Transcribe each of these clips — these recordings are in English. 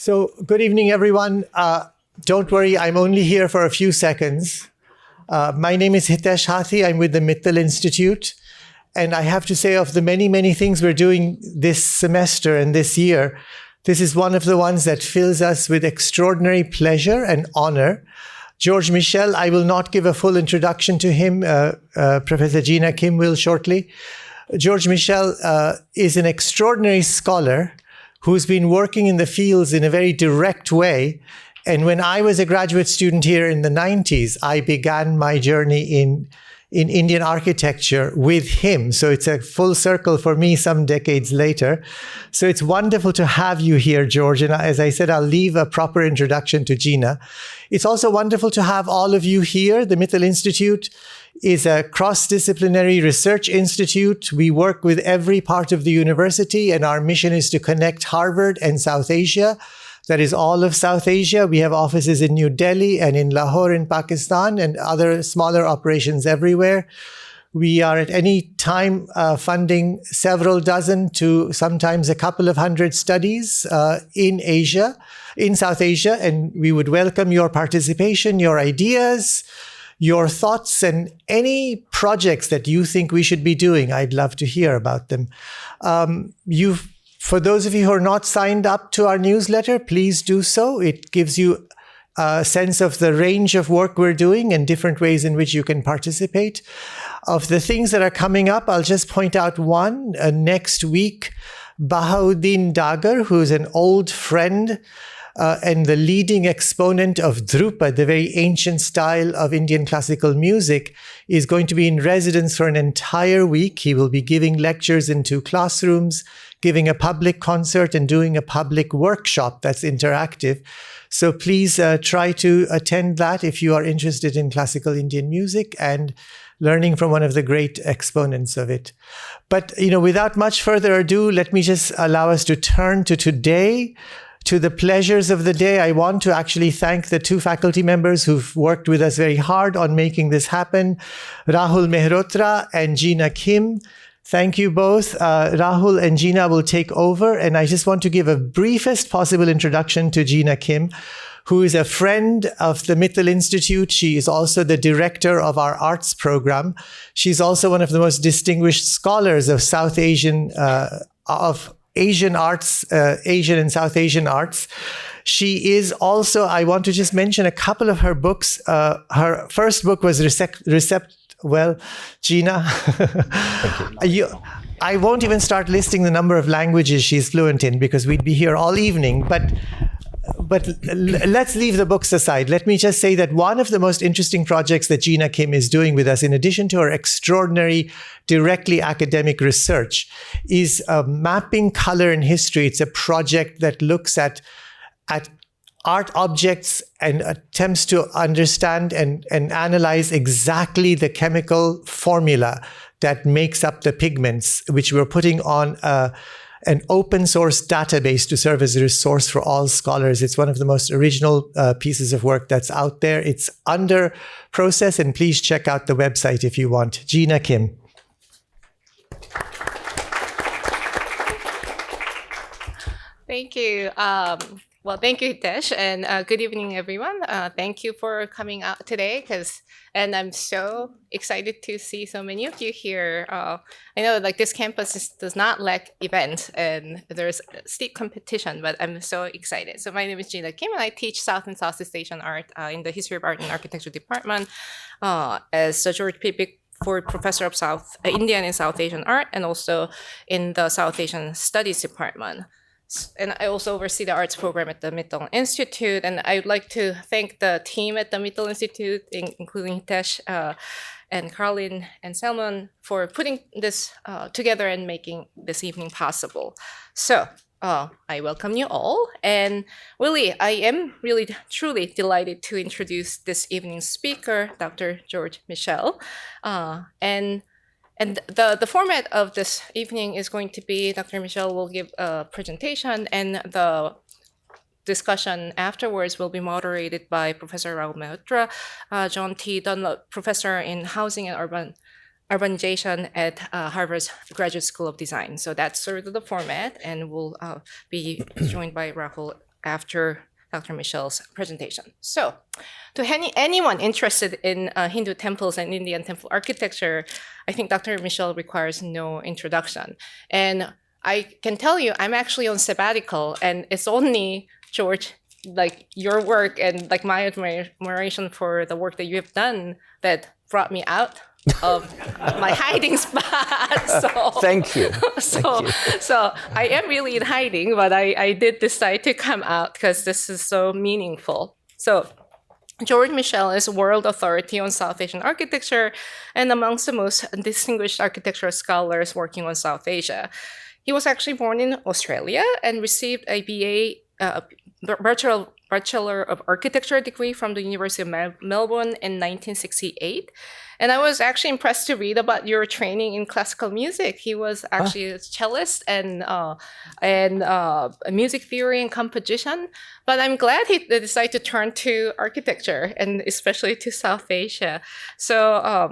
So, good evening, everyone. Don't worry, I'm only here for a few seconds. My name is Hitesh Hathi. I'm with the Michell Institute. And I have to say, of the many, many things we're doing this semester and this year, this is one of the ones that fills us with extraordinary pleasure and honor. George Michell, I will not give a full introduction to him. Professor Jinah Kim will shortly. George Michell is an extraordinary scholar who's been working in the fields in a very direct way. And when I was a graduate student here in the 90s, I began my journey in Indian architecture with him. So it's a full circle for me some decades later. So it's wonderful to have you here, George. And as I said, I'll leave a proper introduction to Jinah. It's also wonderful to have all of you here. The Michell Institute is a cross-disciplinary research institute. We work with every part of the university, and our mission is to connect Harvard and South Asia. That is all of South Asia. We have offices in New Delhi and in Lahore in Pakistan and other smaller operations everywhere. We are at any time funding several dozen to sometimes a couple of hundred studies in South Asia, and we would welcome your participation, your ideas, your thoughts, and any projects that you think we should be doing. I'd love to hear about them. For those of you who are not signed up to our newsletter, please do so. It gives you a sense of the range of work we're doing and different ways in which you can participate. Of the things that are coming up, I'll just point out one. Next week, Bahauddin Dagar, who's an old friend and the leading exponent of Drupa, the very ancient style of Indian classical music, is going to be in residence for an entire week. He will be giving lectures in 2 classrooms, giving a public concert, and doing a public workshop that's interactive. So please try to attend that if you are interested in classical Indian music and learning from one of the great exponents of it. But, without much further ado, let me just allow us to turn to today, to the pleasures of the day. I want to actually thank the 2 faculty members who've worked with us very hard on making this happen, Rahul Mehrotra and Jinah Kim. Thank you both. Rahul and Jinah will take over, and I just want to give a briefest possible introduction to Jinah Kim, who is a friend of the Michell Institute. She is also the director of our arts program. She's also one of the most distinguished scholars of Asian arts, Asian and South Asian arts. She is also, I want to just mention a couple of her books. Her first book was Jinah, thank you. I won't even start listing the number of languages she's fluent in because we'd be here all evening. But let's leave the books aside. Let me just say that one of the most interesting projects that Jinah Kim is doing with us, in addition to her extraordinary directly academic research, is mapping color in history. It's a project that looks at art objects and attempts to understand and analyze exactly the chemical formula that makes up the pigments, which we're putting on an open source database to serve as a resource for all scholars. It's one of the most original pieces of work that's out there. It's under process, and please check out the website if you want. Jinah Kim. Thank you. Thank you, Hitesh, and good evening, everyone. Thank you for coming out today, and I'm so excited to see so many of you here. I know this campus does not lack events, and there's steep competition, but I'm so excited. So my name is Jinah Kim, and I teach South and Southeast Asian art in the History of Art and Architecture department as the George P. Bickford Professor of South Indian and South Asian Art, and also in the South Asian Studies department. And I also oversee the arts program at the Michell Institute. And I would like to thank the team at the Michell Institute, including Hitesh and Caroline and Salman, for putting this together and making this evening possible. So I welcome you all. And really, I am really truly delighted to introduce this evening's speaker, Dr. George Michell. And the format of this evening is going to be Dr. Michell will give a presentation, and the discussion afterwards will be moderated by Professor Rahul Mehrotra, John T. Dunlop, Professor in Housing and Urbanization at Harvard's Graduate School of Design. So that's sort of the format, and we'll be joined by Rahul after Dr. Michell's presentation. So, to anyone interested in Hindu temples and Indian temple architecture, I think Dr. Michell requires no introduction. And I can tell you, I'm actually on sabbatical, and it's only, George, like your work and like my admiration for the work that you have done that brought me out of my hiding spot. So, Thank you. So I am really in hiding, but I did decide to come out because this is so meaningful. So George Michell is a world authority on South Asian architecture and amongst the most distinguished architectural scholars working on South Asia. He was actually born in Australia and received a BA, Bachelor of Architecture degree from the University of Melbourne in 1968. And I was actually impressed to read about your training in classical music. He was actually a cellist and music theory and composition. But I'm glad he decided to turn to architecture and especially to South Asia. So,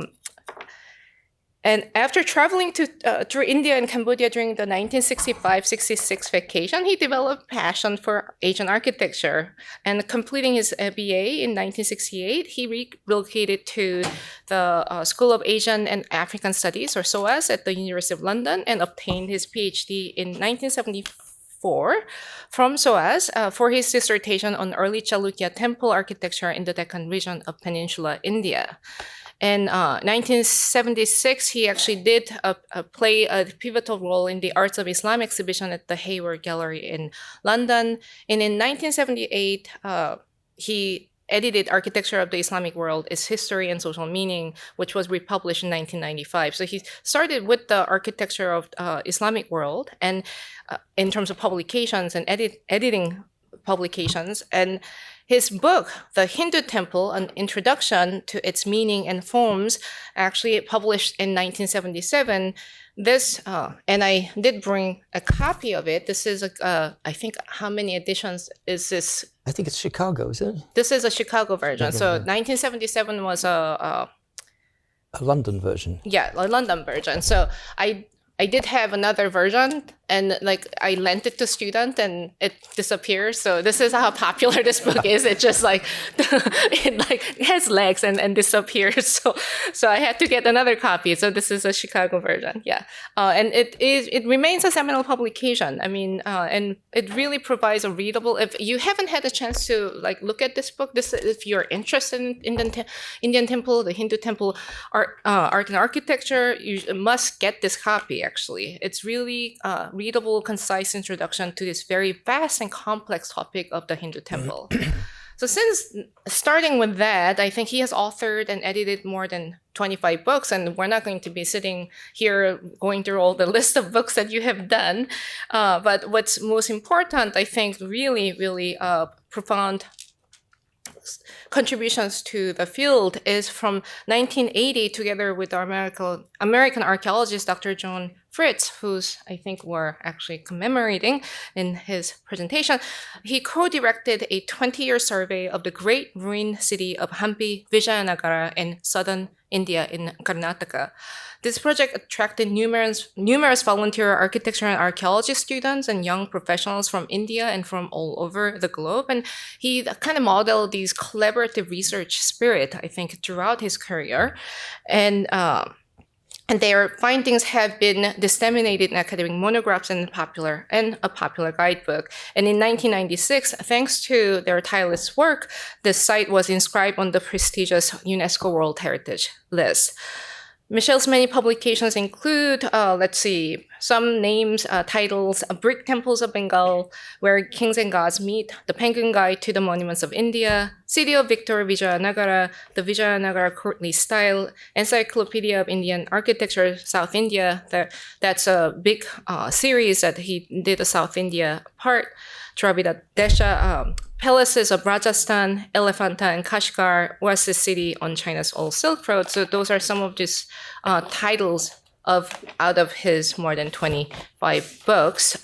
and after traveling through India and Cambodia during the 1965-66 vacation, he developed passion for Asian architecture. And completing his BA in 1968, he relocated to the School of Asian and African Studies, or SOAS, at the University of London and obtained his PhD in 1974 from SOAS for his dissertation on early Chalukya Temple architecture in the Deccan region of Peninsula India. In 1976, he actually did play a pivotal role in the Arts of Islam exhibition at the Hayward Gallery in London. And in 1978, he edited Architecture of the Islamic World, Its History and Social Meaning, which was republished in 1995. So he started with the Architecture of Islamic World and in terms of publications and editing publications. And his book, The Hindu Temple, An Introduction to Its Meaning and Forms, actually published in 1977. This, and I did bring a copy of it. This is, I think, how many editions is this? I think it's Chicago, is it? This is a Chicago version. So 1977 was a London version. Yeah, a London version. So I did have another version, and like I lent it to student, and it disappears. So this is how popular this book is. It just like it has legs and disappears. So I had to get another copy. So this is a Chicago version, yeah. And it remains a seminal publication. I mean, and it really provides a readable. If you haven't had a chance to like look at this book, if you're interested in the Indian temple, the Hindu temple, art and architecture, you must get this copy. Actually, it's really readable, concise introduction to this very vast and complex topic of the Hindu temple. So since starting with that, I think he has authored and edited more than 25 books, and we're not going to be sitting here going through all the list of books that you have done. But what's most important, I think, really, really profound contributions to the field is from 1980, together with our American archaeologist, Dr. John Fritz, who's I think we're actually commemorating in his presentation. He co-directed a 20-year survey of the great ruined city of Hampi Vijayanagara in southern India in Karnataka. This project attracted numerous volunteer architecture and archaeology students and young professionals from India and from all over the globe. And he kind of modeled these collaborative research spirit, I think, throughout his career. And their findings have been disseminated in academic monographs and a popular guidebook. And in 1996, thanks to their tireless work, the site was inscribed on the prestigious UNESCO World Heritage List. Michel's many publications include, some names, titles, Brick Temples of Bengal, Where Kings and Gods Meet, The Penguin Guide to the Monuments of India, City of Victor Vijayanagara, The Vijayanagara Courtly Style, Encyclopedia of Indian Architecture, South India. That's a big series that he did, a South India part. Dravida Desha, Palaces of Rajasthan, Elephanta and Kashgar, Oasis City on China's Old Silk Road. So those are some of these titles out of his more than 25 books.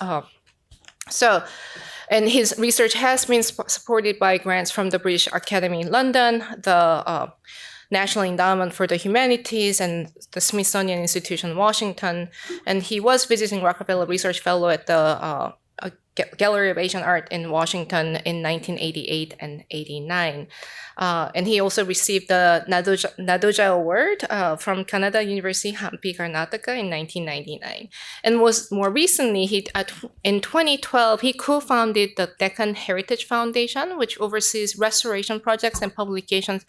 And his research has been supported by grants from the British Academy in London, the National Endowment for the Humanities, and the Smithsonian Institution in Washington. And he was visiting Rockefeller Research Fellow at the Gallery of Asian Art in Washington in 1988 and 89. And he also received the Nadoja Award from Kannada University, Hampi, Karnataka in 1999. And was more recently, in 2012, he co-founded the Deccan Heritage Foundation, which oversees restoration projects and publications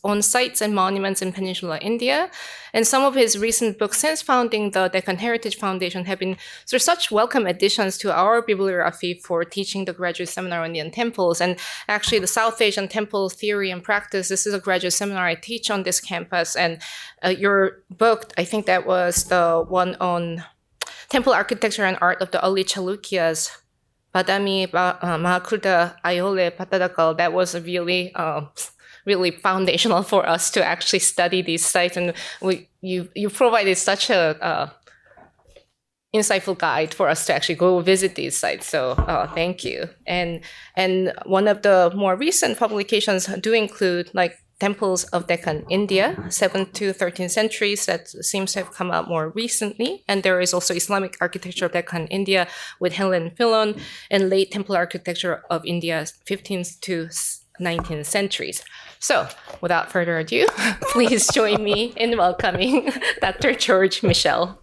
on sites and monuments in Peninsular India. And some of his recent books since founding the Deccan Heritage Foundation have been sort of such welcome additions to our bibliography for teaching the graduate seminar on Indian temples. And actually, the South Asian Temple Theory and Practice, this is a graduate seminar I teach on this campus. And your book, I think that was the one on temple architecture and art of the early Chalukyas, Badami, Mahakuta, Ayole, Patadakal, that was really really foundational for us to actually study these sites. And you provided such a insightful guide for us to actually go visit these sites. So thank you. And one of the more recent publications do include like Temples of Deccan India, 7th to 13th centuries, that seems to have come out more recently. And there is also Islamic Architecture of Deccan India with Helen Fillon, and Late Temple Architecture of India, 15th to 19th centuries. So, without further ado, please join me in welcoming Dr. George Michell.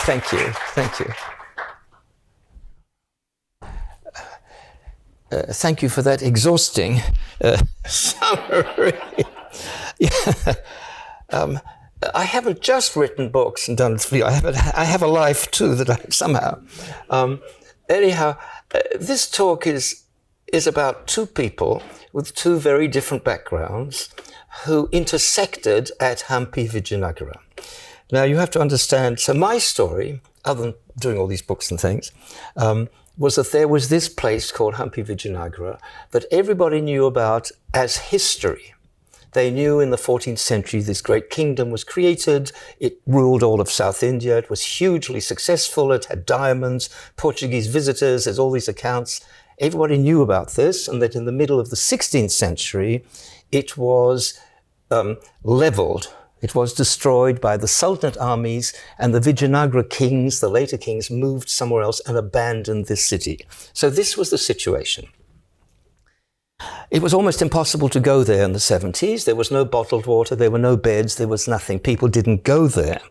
Thank you. Thank you for that exhausting summary. I haven't just written books and done three. I have a life too that I somehow. Anyhow, this talk is about two people with two very different backgrounds who intersected at Hampi Vijayanagara. Now you have to understand, so my story, other than doing all these books and things, was that there was this place called Hampi Vijayanagara that everybody knew about as history. They knew in the 14th century this great kingdom was created. It ruled all of South India. It was hugely successful. It had diamonds, Portuguese visitors. There's all these accounts. Everybody knew about this, and that in the middle of the 16th century, it was leveled. It was destroyed by the Sultanate armies, and the Vijayanagara kings, the later kings, moved somewhere else and abandoned this city. So this was the situation. It was almost impossible to go there in the 70s. There was no bottled water, there were no beds, there was nothing. People didn't go there.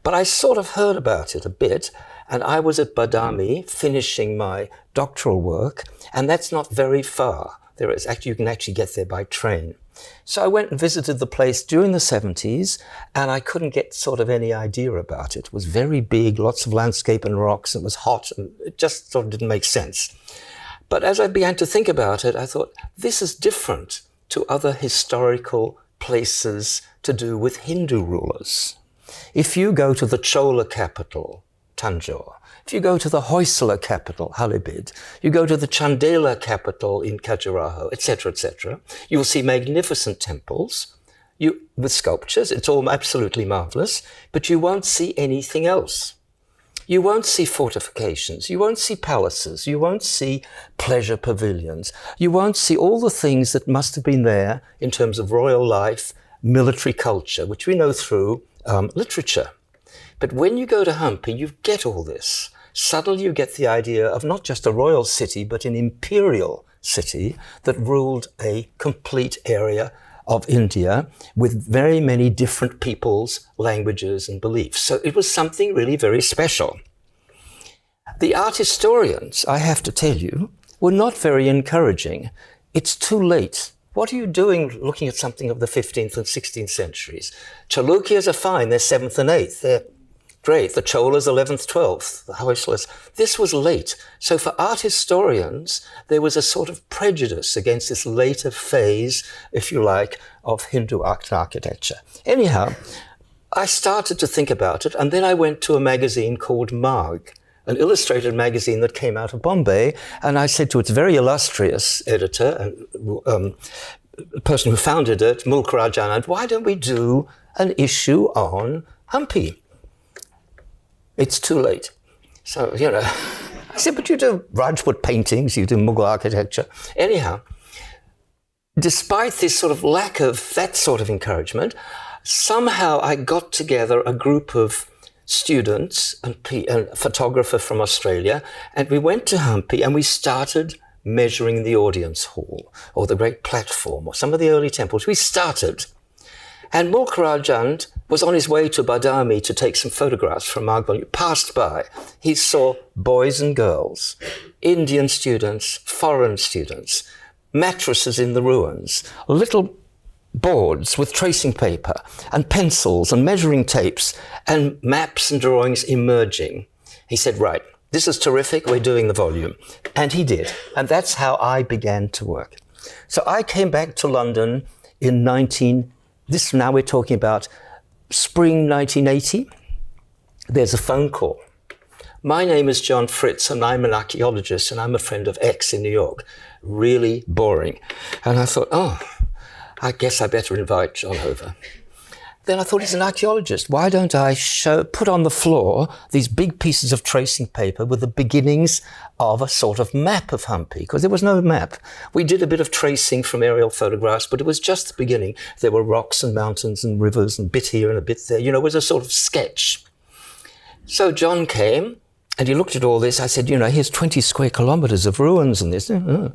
But I sort of heard about it a bit, and I was at Badami finishing my doctoral work, and that's not very far. You can actually get there by train. So I went and visited the place during the 70s, and I couldn't get sort of any idea about it. It was very big, lots of landscape and rocks, and it was hot, and it just sort of didn't make sense. But as I began to think about it, I thought, this is different to other historical places to do with Hindu rulers. If you go to the Chola capital, Tanjore, if you go to the Hoysala capital, Halibid, you go to the Chandela capital in Khajuraho, etc., you will see magnificent temples with sculptures. It's all absolutely marvelous, but you won't see anything else. You won't see fortifications, you won't see palaces, you won't see pleasure pavilions, you won't see all the things that must have been there in terms of royal life, military culture, which we know through literature. But when you go to Hampi, you get all this. Suddenly you get the idea of not just a royal city, but an imperial city that ruled a complete area of India with very many different peoples, languages, and beliefs. So it was something really very special. The art historians, I have to tell you, were not very encouraging. It's too late. What are you doing looking at something of the 15th and 16th centuries? Chalukyas are fine, they're 7th and 8th, they're great. The Cholas, 11th, 12th, the Hoysalas. This was late. So for art historians, there was a sort of prejudice against this later phase, if you like, of Hindu art and architecture. Anyhow, I started to think about it, and then I went to a magazine called Marg, an illustrated magazine that came out of Bombay, and I said to its very illustrious editor, and the person who founded it, Mulk Rajanand, why don't we do an issue on Hampi? It's too late. So, I said, but you do Rajput paintings, you do Mughal architecture. Anyhow, despite this sort of lack of that sort of encouragement, somehow I got together a group of students and a photographer from Australia, and we went to Hampi and we started measuring the audience hall or the great platform or some of the early temples. We started. And Mukherjee was on his way to Badami to take some photographs from Margbal. He passed by. He saw boys and girls, Indian students, foreign students, mattresses in the ruins, little boards with tracing paper and pencils and measuring tapes and maps and drawings emerging. He said, right, this is terrific, we're doing the volume. And he did. And that's how I began to work. So I came back to London in now we're talking about spring 1980. There's a phone call. My name is John Fritz and I'm an archaeologist and I'm a friend of X in New York. Really boring. And I thought, I guess I better invite John over. Then I thought, he's an archaeologist. Why don't I put on the floor these big pieces of tracing paper with the beginnings of a sort of map of Hampi? Because there was no map. We did a bit of tracing from aerial photographs, but it was just the beginning. There were rocks and mountains and rivers and a bit here and a bit there. It was a sort of sketch. So John came and he looked at all this. I said, here's 20 square kilometers of ruins and this. And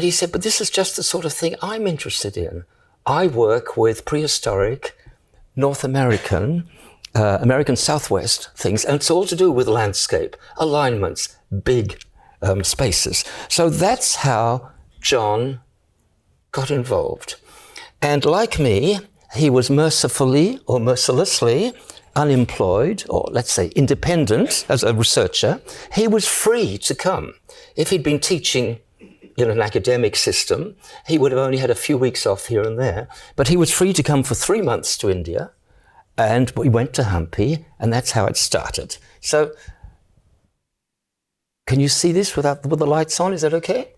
he said, but this is just the sort of thing I'm interested in. I work with prehistoric North American, American Southwest things, and it's all to do with landscape, alignments, big spaces. So that's how John got involved. And like me, he was mercifully or mercilessly unemployed, or let's say independent as a researcher. He was free to come. If he'd been teaching in an academic system, he would have only had a few weeks off here and there, but he was free to come for 3 months to India, and we went to Hampi, and that's how it started. So, can you see this with the lights on? Is that okay?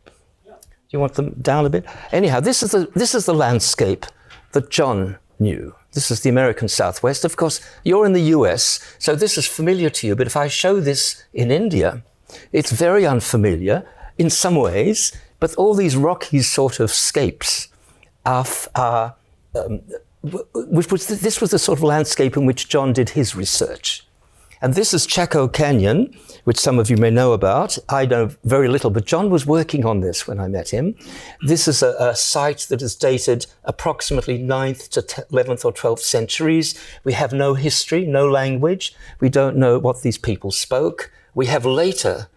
Yeah. You want them down a bit? Anyhow, this is the landscape that John knew. This is the American Southwest. Of course, you're in the US, so this is familiar to you, but if I show this in India, it's very unfamiliar in some ways. But all these rocky sort of scapes this was the sort of landscape in which John did his research. And this is Chaco Canyon, which some of you may know about. I know very little, but John was working on this when I met him. This is a site that is dated approximately 9th to 11th or 12th centuries. We have no history, no language. We don't know what these people spoke. We have later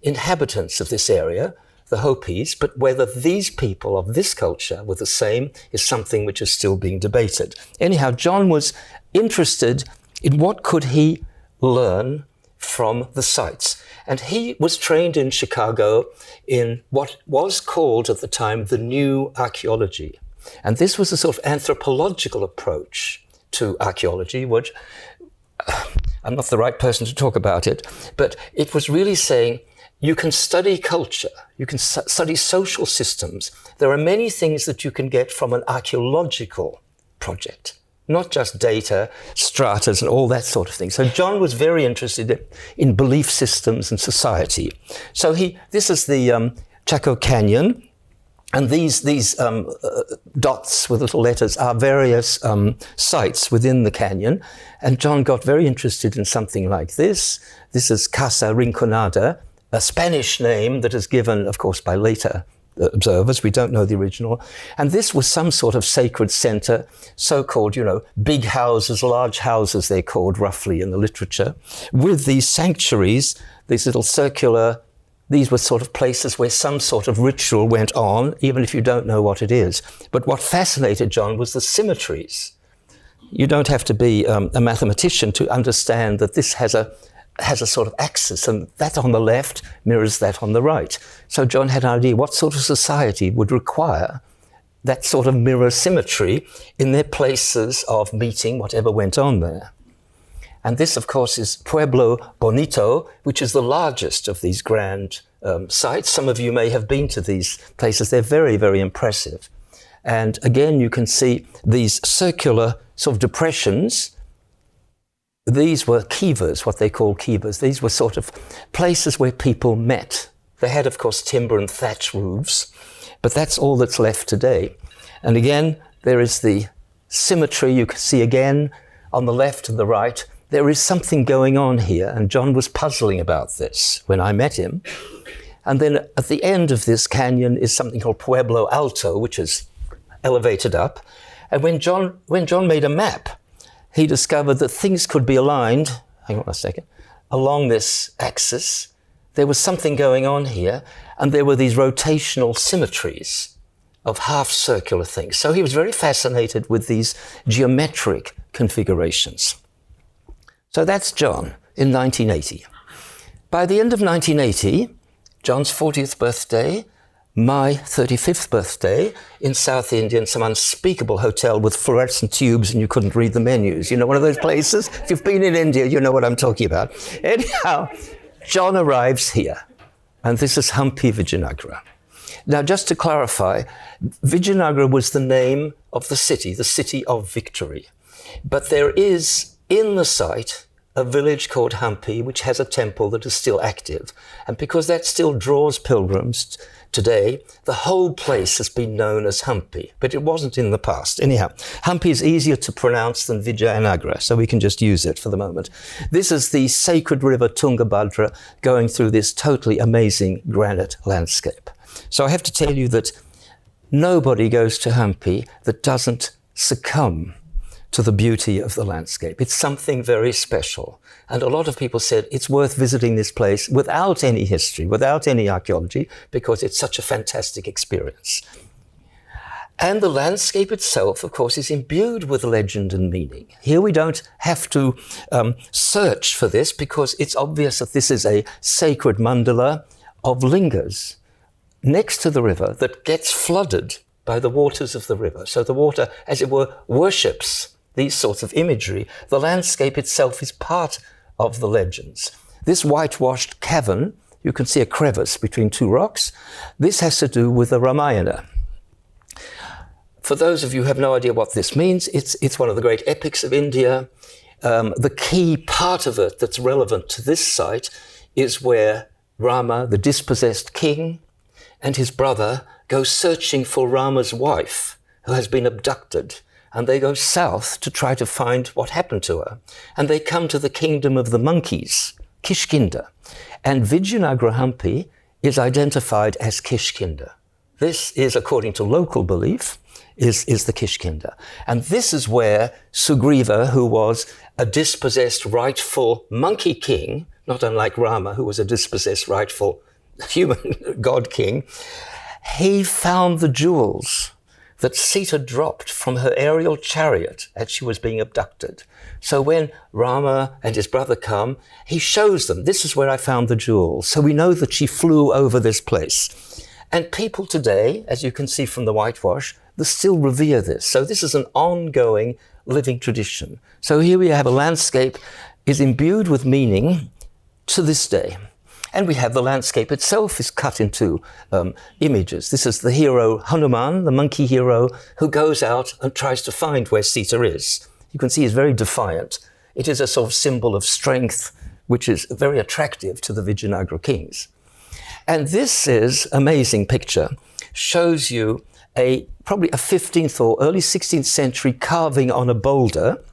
inhabitants of this area, the Hopis, but whether these people of this culture were the same is something which is still being debated. Anyhow, John was interested in what could he learn from the sites. And he was trained in Chicago in what was called at the time the New Archaeology. And this was a sort of anthropological approach to archaeology, which I'm not the right person to talk about it, but it was really saying, you can study culture, you can study social systems. There are many things that you can get from an archaeological project, not just data, stratas and all that sort of thing. So John was very interested in belief systems and society. So this is the Chaco Canyon, and these dots with little letters are various sites within the canyon. And John got very interested in something like this. This is Casa Rinconada, a Spanish name that is given, of course, by later observers. We don't know the original. And this was some sort of sacred center, so-called, big houses, large houses, they're called roughly in the literature, with these sanctuaries, these little circular, these were sort of places where some sort of ritual went on, even if you don't know what it is. But what fascinated John was the symmetries. You don't have to be a mathematician to understand that this has a sort of axis, and that on the left mirrors that on the right. So John had an idea what sort of society would require that sort of mirror symmetry in their places of meeting, whatever went on there. And this, of course, is Pueblo Bonito, which is the largest of these grand sites. Some of you may have been to these places. They're very, very impressive. And again, you can see these circular sort of depressions. These were kivas, what they call kivas. These were sort of places where people met. They had, of course, timber and thatch roofs, but that's all that's left today. And again, there is the symmetry. You can see again on the left and the right, there is something going on here, and John was puzzling about this when I met him. And then at the end of this canyon is something called Pueblo Alto, which is elevated up. And when John made a map, he discovered that things could be aligned, hang on a second, along this axis. There was something going on here, and there were these rotational symmetries of half-circular things. So he was very fascinated with these geometric configurations. So that's John in 1980. By the end of 1980, John's 40th birthday, my 35th birthday in South India in some unspeakable hotel with fluorescent tubes and you couldn't read the menus. You know, one of those places? If you've been in India, you know what I'm talking about. Anyhow, John arrives here, and this is Hampi Vijayanagara. Now, just to clarify, Vijayanagara was the name of the city of victory. But there is, in the site, a village called Hampi, which has a temple that is still active. And because that still draws pilgrims today, the whole place has been known as Hampi, but it wasn't in the past. Anyhow, Hampi is easier to pronounce than Vijayanagara, so we can just use it for the moment. This is the sacred river Tungabhadra going through this totally amazing granite landscape. So I have to tell you that nobody goes to Hampi that doesn't succumb to the beauty of the landscape. It's something very special. And a lot of people said it's worth visiting this place without any history, without any archaeology, because it's such a fantastic experience. And the landscape itself, of course, is imbued with legend and meaning. Here we don't have to search for this, because it's obvious that this is a sacred mandala of lingas next to the river that gets flooded by the waters of the river. So the water, as it were, worships these sorts of imagery. The landscape itself is part of the legends. This whitewashed cavern, you can see a crevice between two rocks. This has to do with the Ramayana. For those of you who have no idea what this means, it's one of the great epics of India. The key part of it that's relevant to this site is where Rama, the dispossessed king, and his brother go searching for Rama's wife, who has been abducted. And they go south to try to find what happened to her. And they come to the kingdom of the monkeys, Kishkinda. And Vijayanagara Hampi is identified as Kishkinda. This is, according to local belief, is the Kishkinda. And this is where Sugriva, who was a dispossessed rightful monkey king, not unlike Rama, who was a dispossessed rightful human god king, he found the jewels that Sita dropped from her aerial chariot as she was being abducted. So when Rama and his brother come, he shows them, this is where I found the jewels. So we know that she flew over this place. And people today, as you can see from the whitewash, they still revere this. So this is an ongoing living tradition. So here we have a landscape is imbued with meaning to this day. And we have the landscape itself is cut into images. This is the hero Hanuman, the monkey hero, who goes out and tries to find where Sita is. You can see he's very defiant. It is a sort of symbol of strength, which is very attractive to the Vijayanagara kings. And this is amazing picture, shows you probably a 15th or early 16th century carving on a boulder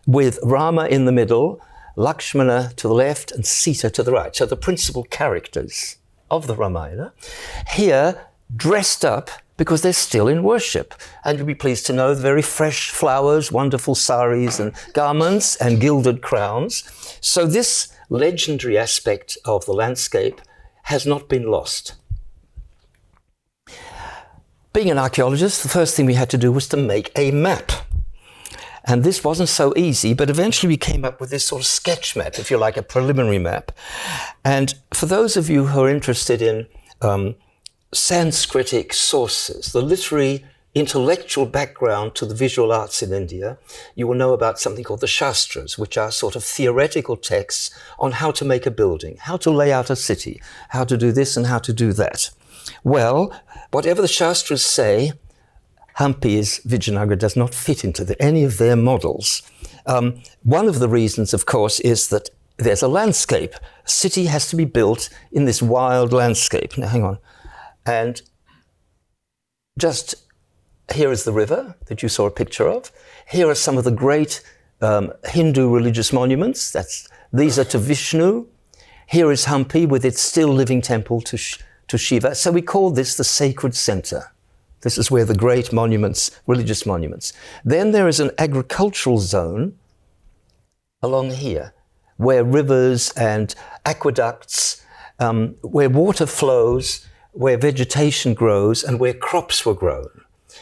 with Rama in the middle, Lakshmana to the left and Sita to the right. So the principal characters of the Ramayana here dressed up because they're still in worship. And you'll be pleased to know the very fresh flowers, wonderful saris and garments and gilded crowns. So this legendary aspect of the landscape has not been lost. Being an archaeologist, the first thing we had to do was to make a map. And this wasn't so easy, but eventually we came up with this sort of sketch map, if you like, a preliminary map. And for those of you who are interested in Sanskritic sources, the literary intellectual background to the visual arts in India, you will know about something called the Shastras, which are sort of theoretical texts on how to make a building, how to lay out a city, how to do this and how to do that. Well, whatever the Shastras say, Hampi's Vijayanagara does not fit into any of their models. One of the reasons, of course, is that there's a landscape. A city has to be built in this wild landscape. Now, hang on. And just here is the river that you saw a picture of. Here are some of the great Hindu religious monuments. These are to Vishnu. Here is Hampi with its still living temple to Shiva. So we call this the sacred center. This is where the great monuments, religious monuments. Then there is an agricultural zone along here, where rivers and aqueducts, where water flows, where vegetation grows, and where crops were grown.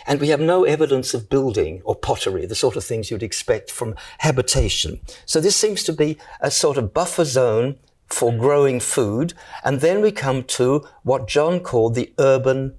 And we have no evidence of building or pottery, the sort of things you'd expect from habitation. So this seems to be a sort of buffer zone for growing food. And then we come to what John called the urban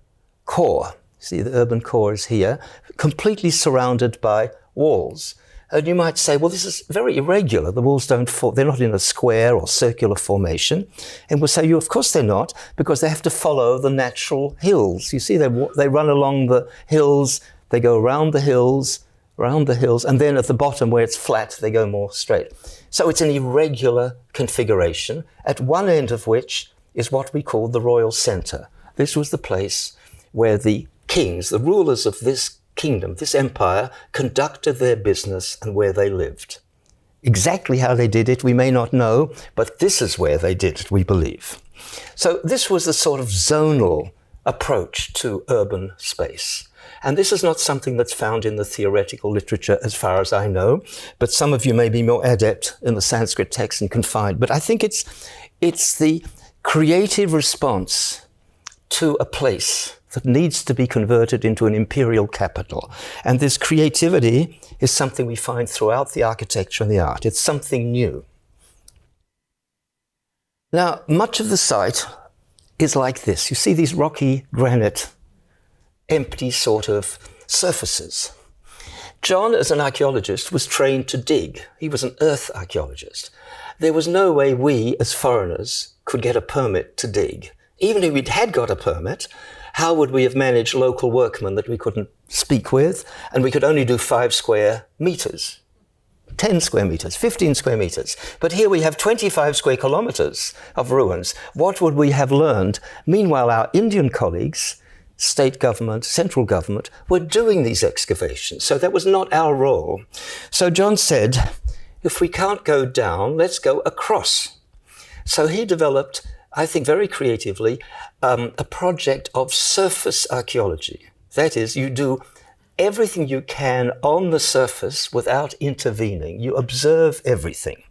core. See, the urban core is here, completely surrounded by walls. And you might say, well, this is very irregular. The walls don't fall. They're not in a square or circular formation. And we'll say, of course they're not, because they have to follow the natural hills. You see, they run along the hills, they go around the hills, and then at the bottom where it's flat, they go more straight. So it's an irregular configuration, at one end of which is what we call the royal center. This was the place where the kings, the rulers of this kingdom, this empire, conducted their business and where they lived. Exactly how they did it, we may not know, but this is where they did it, we believe. So this was the sort of zonal approach to urban space. And this is not something that's found in the theoretical literature as far as I know, but some of you may be more adept in the Sanskrit text and can find. But I think it's the creative response to a place that needs to be converted into an imperial capital. And this creativity is something we find throughout the architecture and the art. It's something new. Now, much of the site is like this. You see these rocky granite, empty sort of surfaces. John, as an archaeologist, was trained to dig. He was an earth archaeologist. There was no way we, as foreigners, could get a permit to dig. Even if we had got a permit, how would we have managed local workmen that we couldn't speak with? And we could only do 5 square meters, 10 square meters, 15 square meters. But here we have 25 square kilometers of ruins. What would we have learned? Meanwhile, our Indian colleagues, state government, central government, were doing these excavations. So that was not our role. So John said, if we can't go down, let's go across. So he developed, I think very creatively, a project of surface archaeology. That is, you do everything you can on the surface without intervening. You observe everything.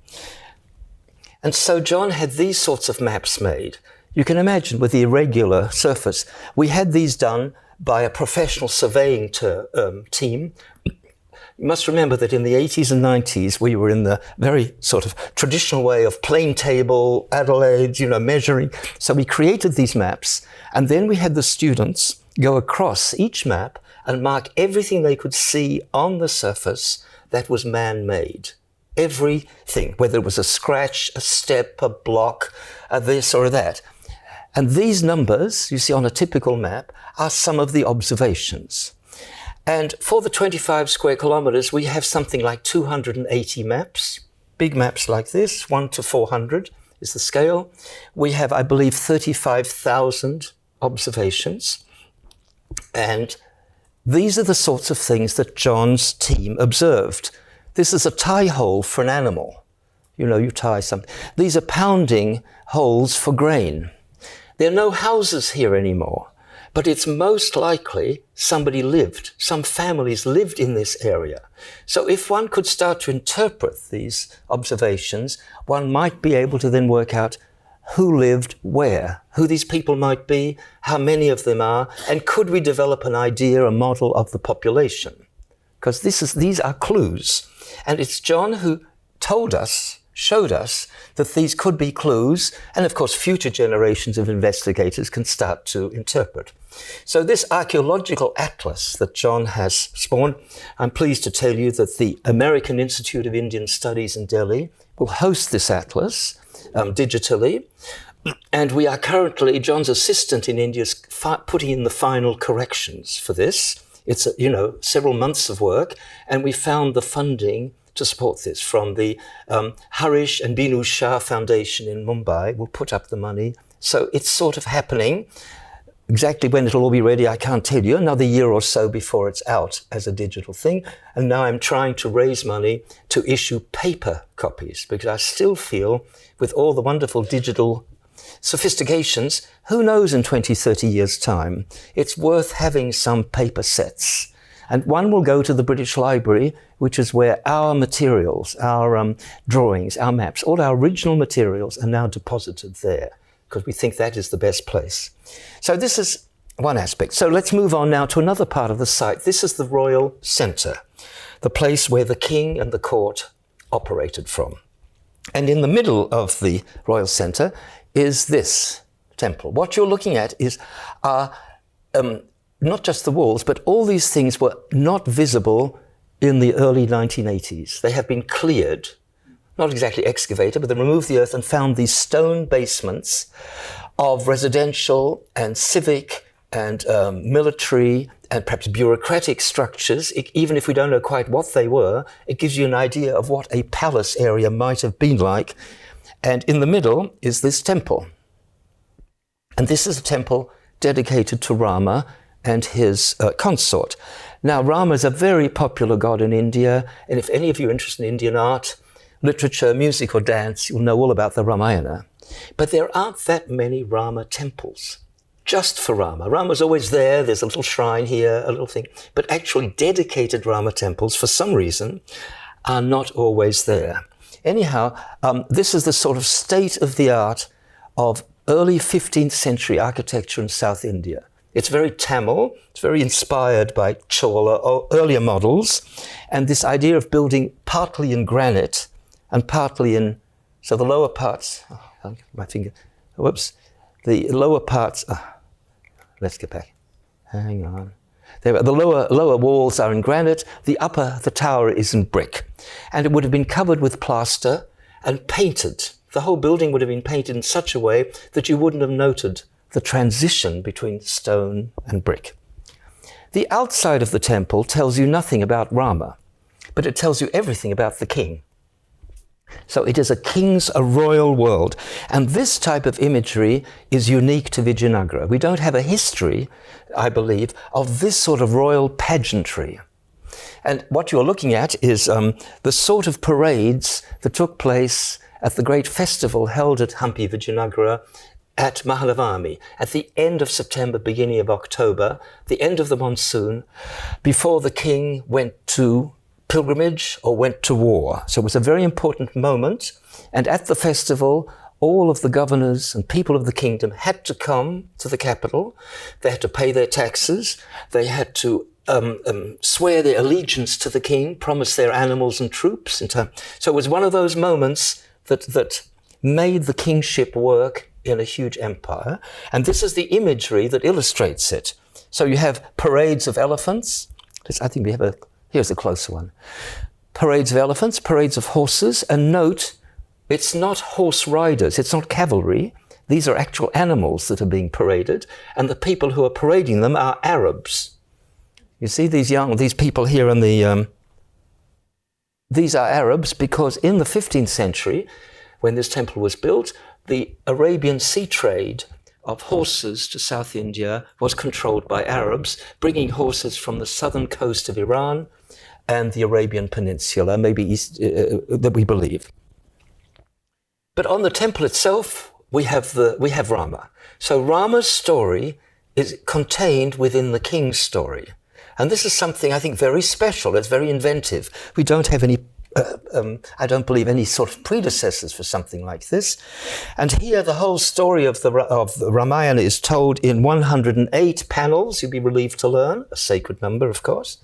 And so John had these sorts of maps made. You can imagine with the irregular surface. We had these done by a professional surveying team. You must remember that in the 80s and 90s, we were in the very sort of traditional way of plane table, Adelaide, measuring. So we created these maps, and then we had the students go across each map and mark everything they could see on the surface that was man-made. Everything, whether it was a scratch, a step, a block, this or that. And these numbers, you see on a typical map, are some of the observations. And for the 25 square kilometers, we have something like 280 maps, big maps like this, 1 to 400 is the scale. We have, I believe, 35,000 observations. And these are the sorts of things that John's team observed. This is a tie hole for an animal. You tie something. These are pounding holes for grain. There are no houses here anymore. But it's most likely some families lived in this area. So if one could start to interpret these observations, one might be able to then work out who lived where, who these people might be, how many of them are, and could we develop an idea, a model of the population? Because these are clues. And it's John who showed us that these could be clues, and of course future generations of investigators can start to interpret. So this archaeological atlas that John has spawned, I'm pleased to tell you that the American Institute of Indian Studies in Delhi will host this atlas digitally, and we are currently, John's assistant in India is putting in the final corrections for this. It's several months of work, and we found the funding to support this from the Harish and Binu Shah Foundation in Mumbai. Will put up the money. So it's sort of happening. Exactly when it'll all be ready, I can't tell you. Another year or so before it's out as a digital thing. And now I'm trying to raise money to issue paper copies, because I still feel, with all the wonderful digital sophistications, who knows in 20, 30 years' time, it's worth having some paper sets. And one will go to the British Library, which is where our materials, our drawings, our maps, all our original materials are now deposited there, because we think that is the best place. So this is one aspect. So let's move on now to another part of the site. This is the Royal Centre, the place where the king and the court operated from. And in the middle of the Royal Centre is this temple. What you're looking at is not just the walls, but all these things were not visible in the early 1980s. They have been cleared, not exactly excavated, but they removed the earth and found these stone basements of residential and civic and military and perhaps bureaucratic structures. Even if we don't know quite what they were, it gives you an idea of what a palace area might have been like. And in the middle is this temple. And this is a temple dedicated to Rama and his consort. Now, Rama is a very popular god in India, and if any of you are interested in Indian art, literature, music or dance, you'll know all about the Ramayana. But there aren't that many Rama temples just for Rama. Rama's always there, there's a little shrine here, a little thing, but actually dedicated Rama temples, for some reason, are not always there. Anyhow, this is the sort of state-of-the-art of early 15th century architecture in South India. It's very Tamil, it's very inspired by Chola or earlier models, and this idea of building partly in granite and partly in, so the lower parts, my finger, whoops, the lower parts, let's get back, hang on. The lower walls are in granite, the tower is in brick. And it would have been covered with plaster and painted. The whole building would have been painted in such a way that you wouldn't have noted the transition between stone and brick. The outside of the temple tells you nothing about Rama, but it tells you everything about the king. So it is a royal world. And this type of imagery is unique to Vijayanagara. We don't have a history, I believe, of this sort of royal pageantry. And what you're looking at is the sort of parades that took place at the great festival held at Hampi Vijayanagara at Mahalavami, at the end of September, beginning of October, the end of the monsoon, before the king went to pilgrimage or went to war. So it was a very important moment. And at the festival, all of the governors and people of the kingdom had to come to the capital. They had to pay their taxes. They had to swear their allegiance to the king, promise their animals and troops. So it was one of those moments that made the kingship work in a huge empire. And this is the imagery that illustrates it. So you have parades of elephants. I think we have here's a closer one. Parades of elephants, parades of horses, and note, it's not horse riders, it's not cavalry. These are actual animals that are being paraded, and the people who are parading them are Arabs. You see these people here in the, these are Arabs because in the 15th century, when this temple was built, the Arabian sea trade of horses to South India was controlled by Arabs, bringing horses from the southern coast of Iran and the Arabian Peninsula, maybe east, that we believe. But on the temple itself, we have Rama. So Rama's story is contained within the king's story. And this is something I think very special. It's very inventive. We don't have any I don't believe any sort of predecessors for something like this. And here the whole story of the Ramayana is told in 108 panels, you'll be relieved to learn, a sacred number, of course.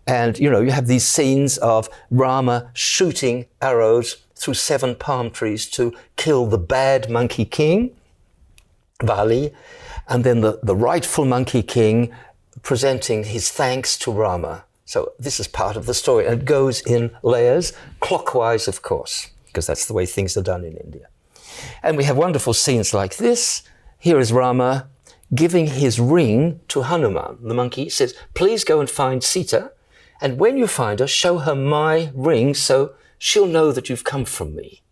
And, you have these scenes of Rama shooting arrows through 7 palm trees to kill the bad monkey king, Vali, and then the rightful monkey king presenting his thanks to Rama. So this is part of the story, and it goes in layers, clockwise, of course, because that's the way things are done in India. And we have wonderful scenes like this. Here is Rama giving his ring to Hanuman. The monkey says, please go and find Sita, and when you find her, show her my ring so she'll know that you've come from me.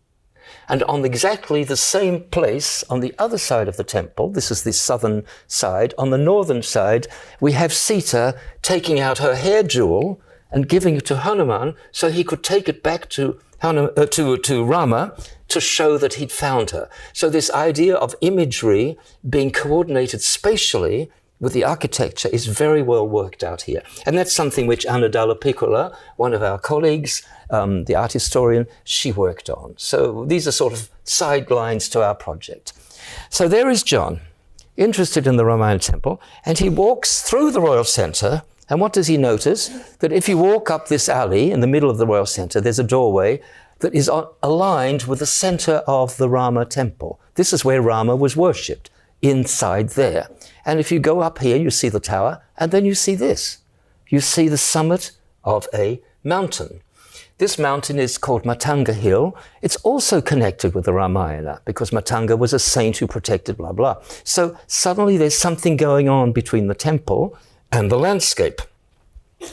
And on exactly the same place on the other side of the temple, this is the southern side, on the northern side, we have Sita taking out her hair jewel and giving it to Hanuman so he could take it back to Rama to show that he'd found her. So this idea of imagery being coordinated spatially with the architecture is very well worked out here. And that's something which Anna Dalla Piccola, one of our colleagues, the art historian, she worked on. So these are sort of sidelines to our project. So there is John, interested in the Ramayana temple, and he walks through the royal centre. And what does he notice? That if you walk up this alley in the middle of the royal centre, there's a doorway that is aligned with the centre of the Rama temple. This is where Rama was worshipped, inside there. And if you go up here, you see the tower, and then you see this. You see the summit of a mountain. This mountain is called Matanga Hill. It's also connected with the Ramayana because Matanga was a saint who protected blah, blah. So suddenly there's something going on between the temple and the landscape.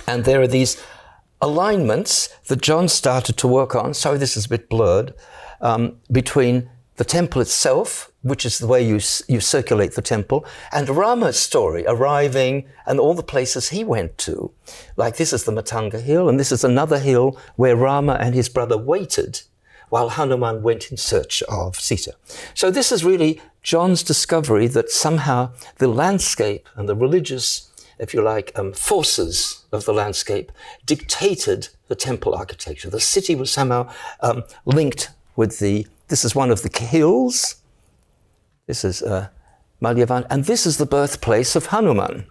And there are these alignments that John started to work on. Sorry, this is a bit blurred. Between the temple itself, which is the way you circulate the temple, and Rama's story, arriving and all the places he went to. Like this is the Matanga Hill, and this is another hill where Rama and his brother waited while Hanuman went in search of Sita. So this is really John's discovery that somehow the landscape and the religious, if you like, forces of the landscape dictated the temple architecture. The city was somehow linked with this is one of the hills. This is Malyavan, and this is the birthplace of Hanuman,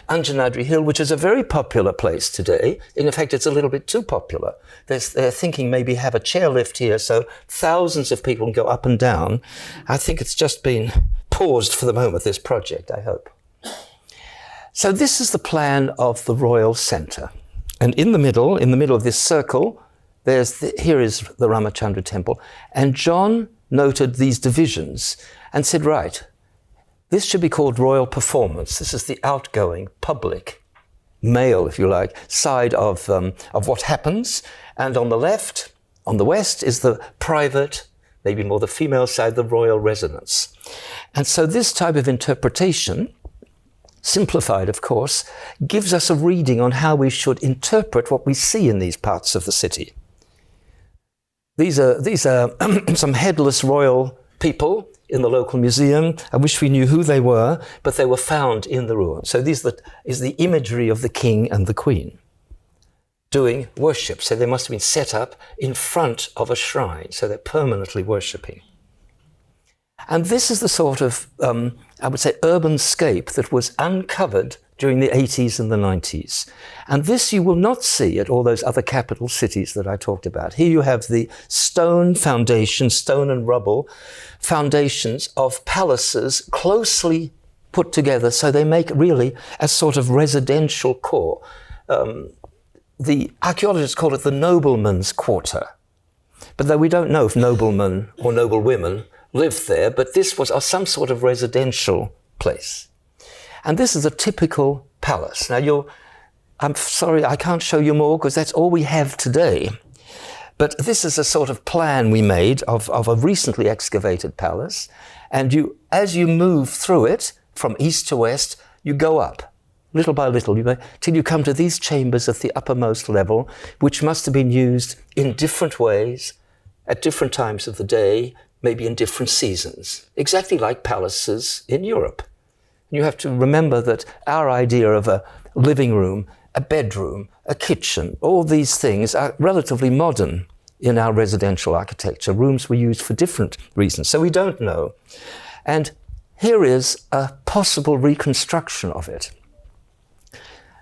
Anjanadri Hill, which is a very popular place today. In fact, it's a little bit too popular. They're thinking maybe have a chairlift here so thousands of people can go up and down. I think it's just been paused for the moment, this project, I hope. So this is the plan of the royal centre. And in the middle of this circle, here is the Ramachandra temple. And John noted these divisions and said, right, this should be called royal performance. This is the outgoing, public, male, if you like, side of what happens. And on the left, on the west, is the private, maybe more the female side, the royal residence. And so this type of interpretation, simplified, of course, gives us a reading on how we should interpret what we see in these parts of the city. These are some headless royal people in the local museum. I wish we knew who they were, but they were found in the ruins. So this is the imagery of the king and the queen doing worship. So they must have been set up in front of a shrine. So they're permanently worshipping. And this is the sort of, I would say, urban scape that was uncovered during the 80s and the 90s. And this you will not see at all those other capital cities that I talked about. Here you have the stone foundation, stone and rubble foundations of palaces closely put together, so they make really a sort of residential core. The archaeologists call it the nobleman's quarter. But though we don't know if noblemen or noblewomen lived there, but this was some sort of residential place. And this is a typical palace. Now I'm sorry, I can't show you more because that's all we have today. But this is a sort of plan we made of a recently excavated palace. And as you move through it from east to west, you go up little by little till you come to these chambers at the uppermost level, which must have been used in different ways at different times of the day, maybe in different seasons, exactly like palaces in Europe. You have to remember that our idea of a living room, a bedroom, a kitchen, all these things are relatively modern in our residential architecture. Rooms were used for different reasons, so we don't know. And here is a possible reconstruction of it.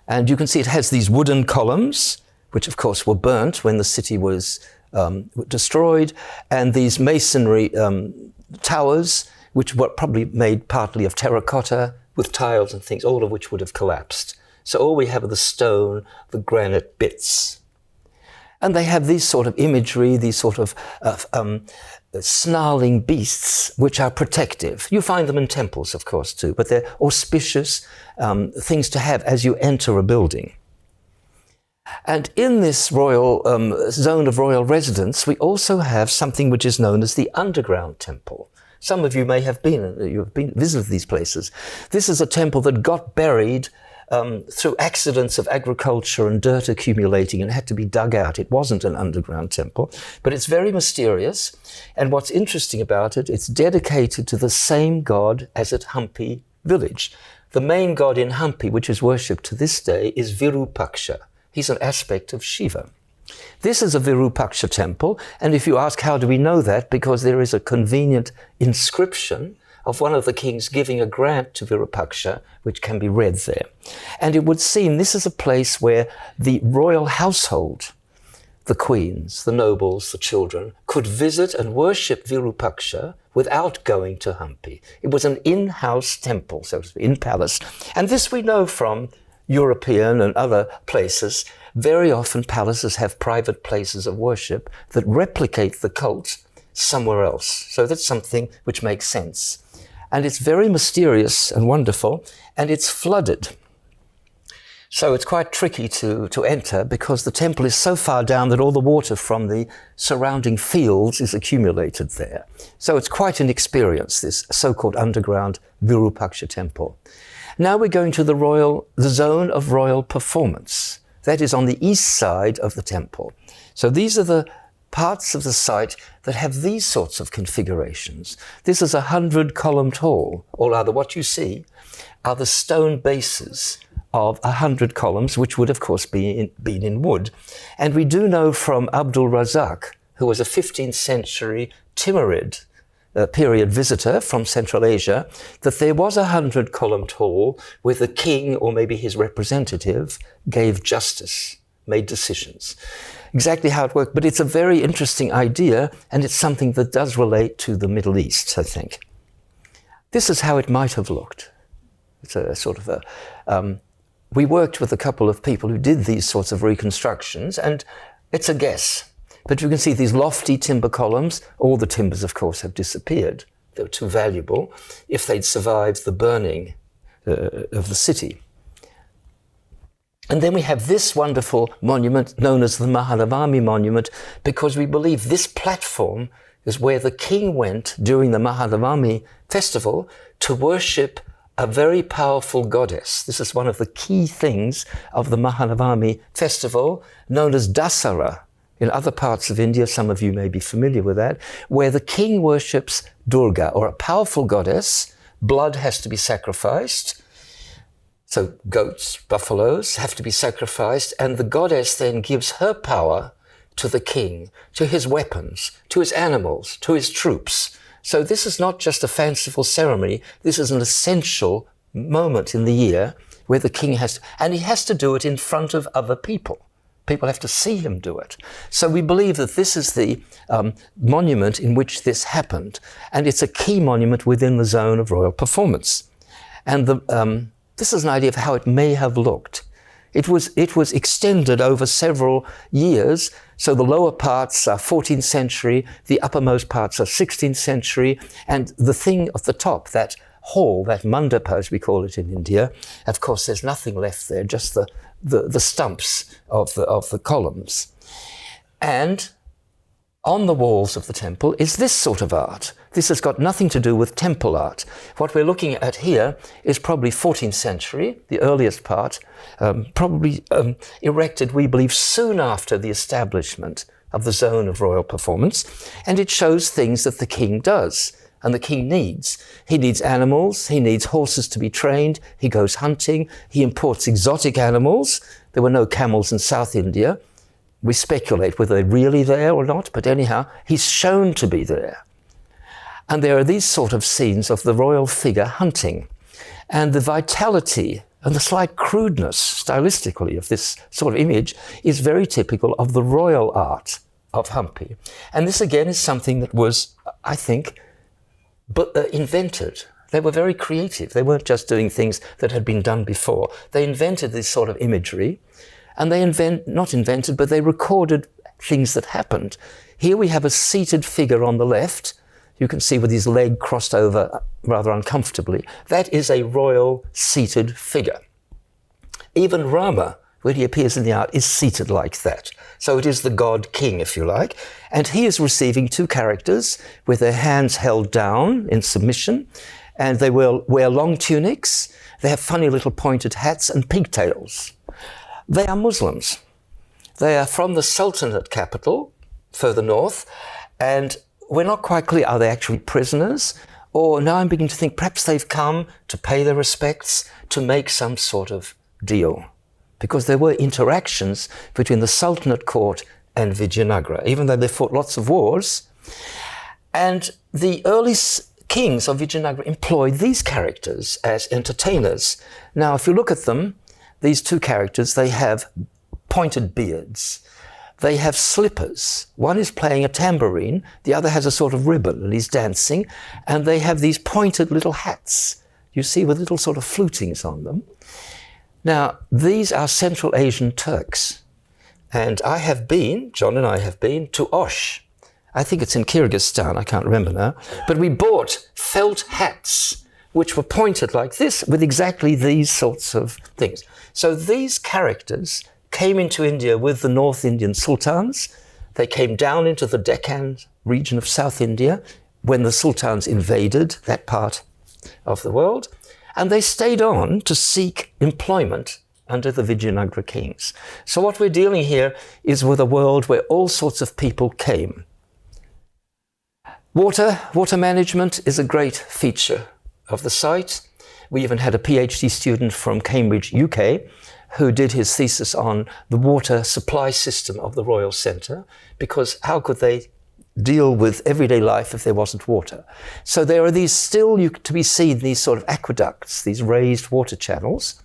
And you can see it has these wooden columns, which of course were burnt when the city was destroyed, and these masonry towers, which were probably made partly of terracotta with tiles and things, all of which would have collapsed. So all we have are the stone, the granite bits. And they have these sort of imagery, these sort of snarling beasts, which are protective. You find them in temples, of course, too, but they're auspicious things to have as you enter a building. And in this royal zone of royal residence, we also have something which is known as the underground temple. Some of you may have visited these places. This is a temple that got buried through accidents of agriculture and dirt accumulating and had to be dug out. It wasn't an underground temple, but it's very mysterious. And what's interesting about it, it's dedicated to the same god as at Hampi village. The main god in Hampi, which is worshipped to this day, is Virupaksha. He's an aspect of Shiva. This is a Virupaksha temple, and if you ask how do we know that, because there is a convenient inscription of one of the kings giving a grant to Virupaksha, which can be read there. And it would seem this is a place where the royal household, the queens, the nobles, the children, could visit and worship Virupaksha without going to Hampi. It was an in-house temple, so to speak, in-palace. And this we know from European and other places. Very often palaces have private places of worship that replicate the cult somewhere else. So that's something which makes sense. And it's very mysterious and wonderful, and it's flooded. So it's quite tricky to enter because the temple is so far down that all the water from the surrounding fields is accumulated there. So it's quite an experience, this so-called underground Virupaksha temple. Now we're going to the zone of royal performance. That is on the east side of the temple. So these are the parts of the site that have these sorts of configurations. This is 100-column tall, or rather what you see are the stone bases of 100 columns, which would of course been in wood. And we do know from Abdul Razak, who was a 15th century Timurid period visitor from Central Asia, that there was 100-column tall where the king, or maybe his representative, gave justice, made decisions. Exactly how it worked, but it's a very interesting idea, and it's something that does relate to the Middle East, I think. This is how it might have looked. It's a sort of a... we worked with a couple of people who did these sorts of reconstructions, and it's a guess. But you can see these lofty timber columns. All the timbers, of course, have disappeared. They were too valuable if they'd survived the burning of the city. And then we have this wonderful monument known as the Mahanavami Monument, because we believe this platform is where the king went during the Mahanavami festival to worship a very powerful goddess. This is one of the key things of the Mahanavami festival, known as Dasara. In other parts of India, some of you may be familiar with that, where the king worships Durga, or a powerful goddess. Blood has to be sacrificed. So goats, buffaloes have to be sacrificed, and the goddess then gives her power to the king, to his weapons, to his animals, to his troops. So this is not just a fanciful ceremony. This is an essential moment in the year where the king has to, and he has to do it in front of other people. People have to see him do it. So we believe that this is the monument in which this happened, and it's a key monument within the zone of royal performance. And this is an idea of how it may have looked. It was extended over several years. So the lower parts are 14th century, the uppermost parts are 16th century, and the thing at the top, that hall, that mandapa as we call it in India, of course there's nothing left there, just the stumps of the columns. And on the walls of the temple is this sort of art. This has got nothing to do with temple art. What we're looking at here is probably 14th century, the earliest part, probably erected, we believe, soon after the establishment of the zone of royal performance. And it shows things that the king does and the king needs. He needs animals, he needs horses to be trained, he goes hunting, he imports exotic animals. There were no camels in South India. We speculate whether they're really there or not, but anyhow, he's shown to be there. And there are these sort of scenes of the royal figure hunting. And the vitality and the slight crudeness, stylistically, of this sort of image is very typical of the royal art of Hampi. And this, again, is something that was, I think, invented. They were very creative. They weren't just doing things that had been done before. They invented this sort of imagery. And they they recorded things that happened. Here we have a seated figure on the left. You can see with his leg crossed over rather uncomfortably. That is a royal seated figure. Even Rama when he appears in the art, is seated like that. So it is the god king, if you like. And he is receiving two characters with their hands held down in submission. And they will wear long tunics. They have funny little pointed hats and pigtails. They are Muslims. They are from the Sultanate capital, further north. And we're not quite clear, are they actually prisoners? Or now I'm beginning to think perhaps they've come to pay their respects, to make some sort of deal. Because there were interactions between the Sultanate court and Vijayanagara, even though they fought lots of wars. And the early kings of Vijayanagara employed these characters as entertainers. Now, if you look at them, these two characters, they have pointed beards. They have slippers. One is playing a tambourine, the other has a sort of ribbon and he's dancing, and they have these pointed little hats, you see, with little sort of flutings on them. Now, these are Central Asian Turks. And John and I have been to Osh. I think it's in Kyrgyzstan, I can't remember now. But we bought felt hats, which were pointed like this, with exactly these sorts of things. So these characters came into India with the North Indian sultans. They came down into the Deccan region of South India when the sultans invaded that part of the world. And they stayed on to seek employment under the Vijayanagara kings. So what we're dealing here is with a world where all sorts of people came. Water management is a great feature of the site. We even had a PhD student from Cambridge, UK, who did his thesis on the water supply system of the Royal Centre, because how could they deal with everyday life if there wasn't water? So there are these still to be seen, these sort of aqueducts, these raised water channels.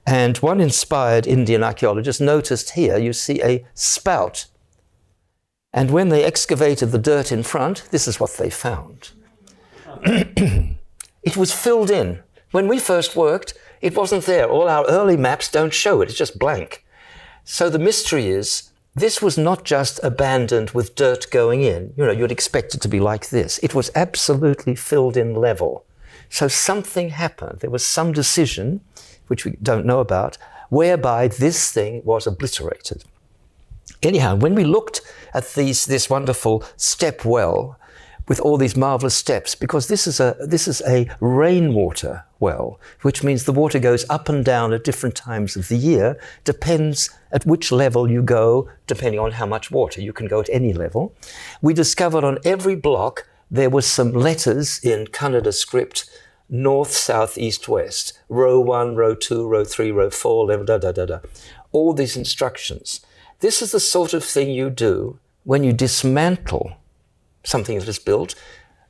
And one inspired Indian archaeologist noticed here, you see a spout. And when they excavated the dirt in front, this is what they found. It was filled in. When we first worked, it wasn't there. All our early maps don't show it. It's just blank. So the mystery is, this was not just abandoned with dirt going in. You know, you'd expect it to be like this. It was absolutely filled in level. So something happened. There was some decision, which we don't know about, whereby this thing was obliterated. Anyhow, when we looked at this wonderful step well, with all these marvelous steps, because this is a rainwater well, which means the water goes up and down at different times of the year, depends at which level you go, depending on how much water. You can go at any level. We discovered on every block there was some letters in Kannada script, north, south, east, west, row 1, row 2, row 3, row 4, level, all these instructions. This is the sort of thing you do when you dismantle something that is built.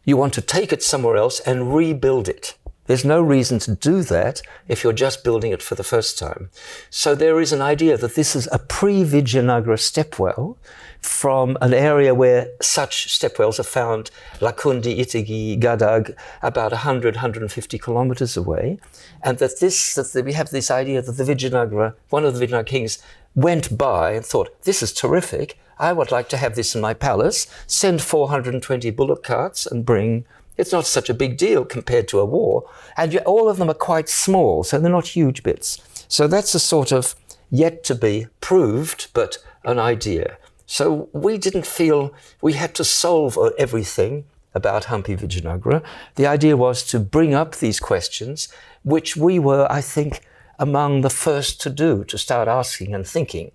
You want to take it somewhere else and rebuild it. There's no reason to do that if you're just building it for the first time. So there is an idea that this is a pre-Vijayanagara stepwell from an area where such stepwells are found, Lakundi, Itagi, Gadag, about 150 kilometers away. And that we have this idea that the Vijayanagara, one of the Vijayanagara kings, went by and thought, this is terrific. I would like to have this in my palace, send 420 bullock carts and bring, it's not such a big deal compared to a war, and all of them are quite small, so they're not huge bits. So that's a sort of yet to be proved, but an idea. So we didn't feel we had to solve everything about Hampi Vijayanagara. The idea was to bring up these questions, which we were, I think, among the first to do, to start asking and thinking.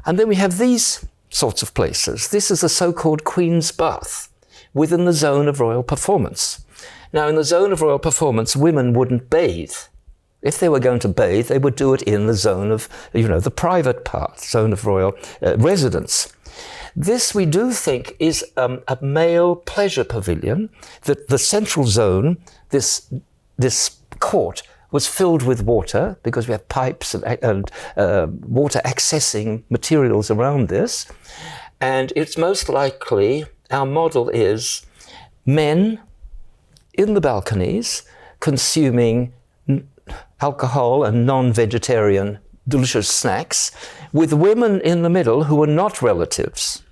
And then we have these sorts of places. This is a so-called Queen's Bath within the zone of royal performance. Now, in the zone of royal performance, women wouldn't bathe. If they were going to bathe, they would do it in the zone of, the private part, zone of royal residence. This, we do think, is a male pleasure pavilion, that the central zone, this court, was filled with water, because we have pipes and water accessing materials around this. And it's most likely, our model is men in the balconies consuming alcohol and non-vegetarian delicious snacks, with women in the middle who were not relatives.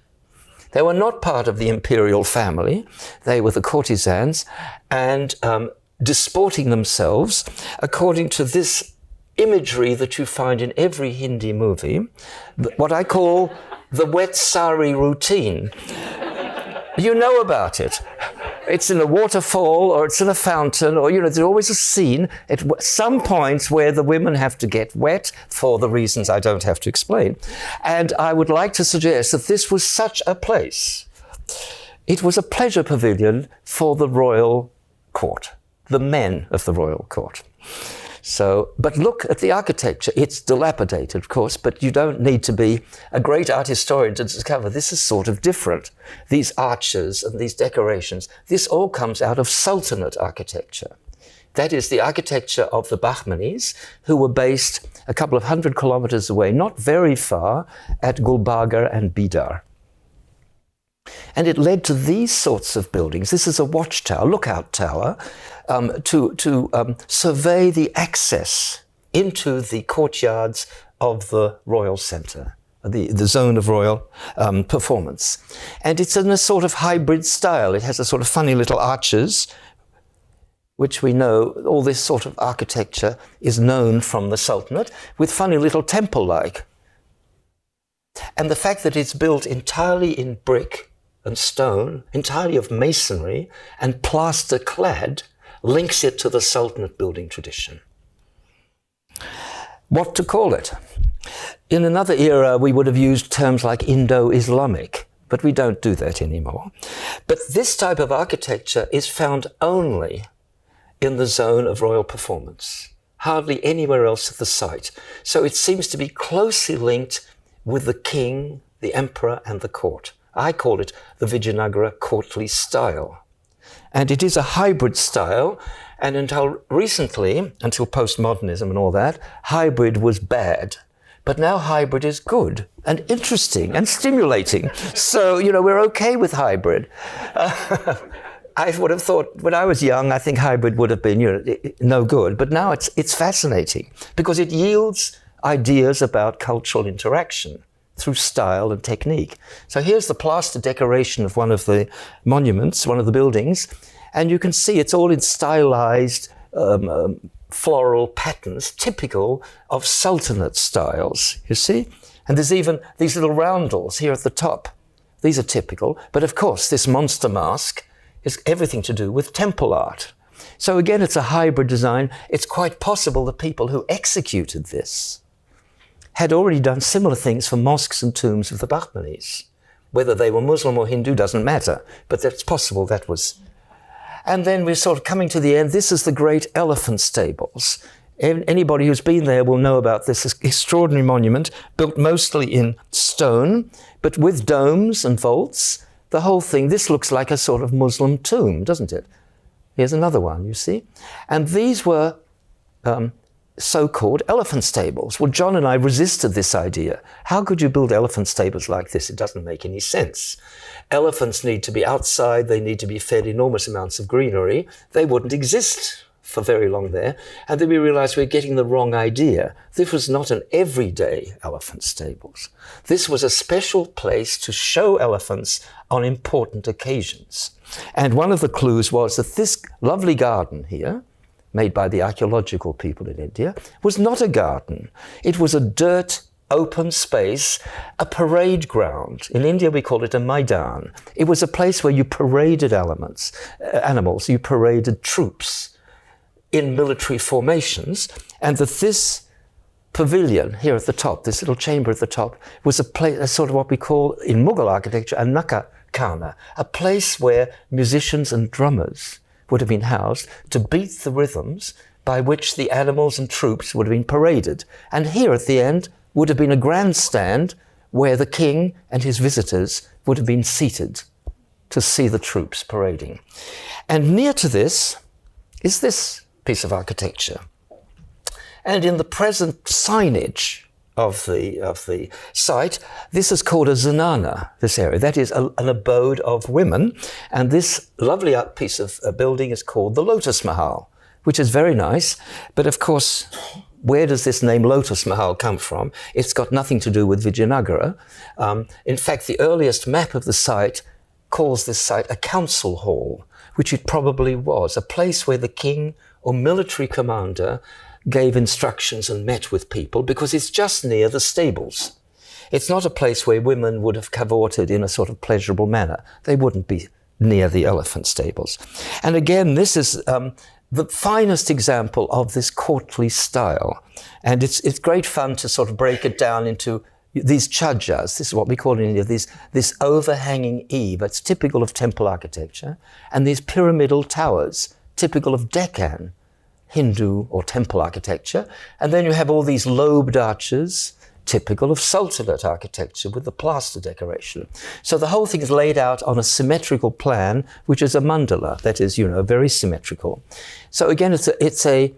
They were not part of the imperial family. They were the courtesans, and disporting themselves according to this imagery that you find in every Hindi movie, what I call the wet sari routine. You know about it. It's in a waterfall or it's in a fountain, or, there's always a scene at some points where the women have to get wet for the reasons I don't have to explain. And I would like to suggest that this was such a place. It was a pleasure pavilion for the royal court, the men of the royal court. So, but look at the architecture. It's dilapidated, of course, but you don't need to be a great art historian to discover this is sort of different. These arches and these decorations, this all comes out of Sultanate architecture. That is the architecture of the Bahmanis, who were based a couple of 100 kilometers away, not very far, at Gulbarga and Bidar. And it led to these sorts of buildings. This is a watchtower, lookout tower, to survey the access into the courtyards of the royal centre, the zone of royal performance. And it's in a sort of hybrid style. It has a sort of funny little arches, which we know, all this sort of architecture is known from the Sultanate, with funny little temple-like. And the fact that it's built entirely in brick and stone, entirely of masonry and plaster clad, links it to the Sultanate building tradition. What to call it? In another era, we would have used terms like Indo-Islamic, but we don't do that anymore. But this type of architecture is found only in the zone of royal performance, hardly anywhere else at the site. So it seems to be closely linked with the king, the emperor, and the court. I call it the Vijayanagara courtly style. And it is a hybrid style, and until recently, until postmodernism and all that, hybrid was bad. But now hybrid is good and interesting and stimulating. So, we're okay with hybrid. I would have thought, when I was young, I think hybrid would have been, no good. But now it's fascinating because it yields ideas about cultural interaction through style and technique. So here's the plaster decoration of one of the monuments, one of the buildings, and you can see it's all in stylized floral patterns, typical of Sultanate styles, you see? And there's even these little roundels here at the top. These are typical, but of course this monster mask is everything to do with temple art. So again, it's a hybrid design. It's quite possible the people who executed this had already done similar things for mosques and tombs of the Bahmanis. Whether they were Muslim or Hindu doesn't matter, but it's possible that was. And then we're sort of coming to the end. This is the great elephant stables. Anybody who's been there will know about this extraordinary monument, built mostly in stone, but with domes and vaults. The whole thing, this looks like a sort of Muslim tomb, doesn't it? Here's another one, you see? And these were so-called elephant stables. Well, John and I resisted this idea. How could you build elephant stables like this? It doesn't make any sense. Elephants need to be outside. They need to be fed enormous amounts of greenery. They wouldn't exist for very long there. And then we realized we're getting the wrong idea. This was not an everyday elephant stables. This was a special place to show elephants on important occasions. And one of the clues was that this lovely garden here, made by the archaeological people in India, was not a garden. It was a dirt, open space, a parade ground. In India, we call it a maidan. It was a place where you paraded animals, you paraded troops in military formations, and that this pavilion here at the top, this little chamber at the top, was a place, a sort of what we call in Mughal architecture, a nakka khana, a place where musicians and drummers would have been housed to beat the rhythms by which the animals and troops would have been paraded. And here at the end would have been a grandstand where the king and his visitors would have been seated to see the troops parading. And near to this is this piece of architecture. And in the present signage of the site, this is called a zanana, this area. That is an abode of women. And this lovely piece of building is called the Lotus Mahal, which is very nice. But of course, where does this name Lotus Mahal come from? It's got nothing to do with Vijayanagara. In fact, the earliest map of the site calls this site a council hall, which it probably was, a place where the king or military commander gave instructions and met with people because it's just near the stables. It's not a place where women would have cavorted in a sort of pleasurable manner. They wouldn't be near the elephant stables. And again, this is the finest example of this courtly style. And it's great fun to sort of break it down into these chhajas. This is what we call in India, this overhanging eave. It's typical of temple architecture. And these pyramidal towers, typical of Deccan Hindu or temple architecture. And then you have all these lobed arches, typical of Sultanate architecture with the plaster decoration. So the whole thing is laid out on a symmetrical plan, which is a mandala, that is, very symmetrical. So again, it's a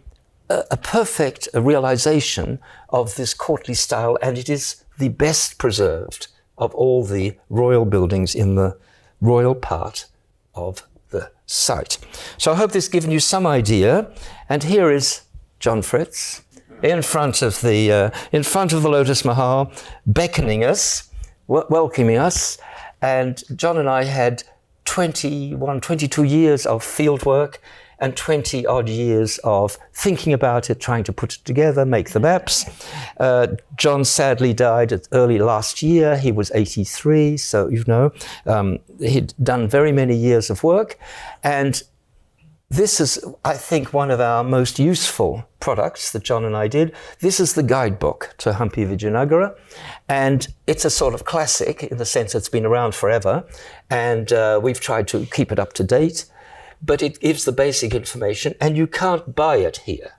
perfect realization of this courtly style, and it is the best preserved of all the royal buildings in the royal part of the site. So I hope this has given you some idea. And here is John Fritz in front of the Lotus Mahal, beckoning us, welcoming us. And John and I had 22 years of field work and 20 odd years of thinking about it, trying to put it together, make the maps. John sadly died early last year. He was 83, so he'd done very many years of work. And this is, I think, one of our most useful products that John and I did. This is the guidebook to Hampi Vijayanagara. And it's a sort of classic in the sense it's been around forever. And we've tried to keep it up to date. But it gives the basic information. And you can't buy it here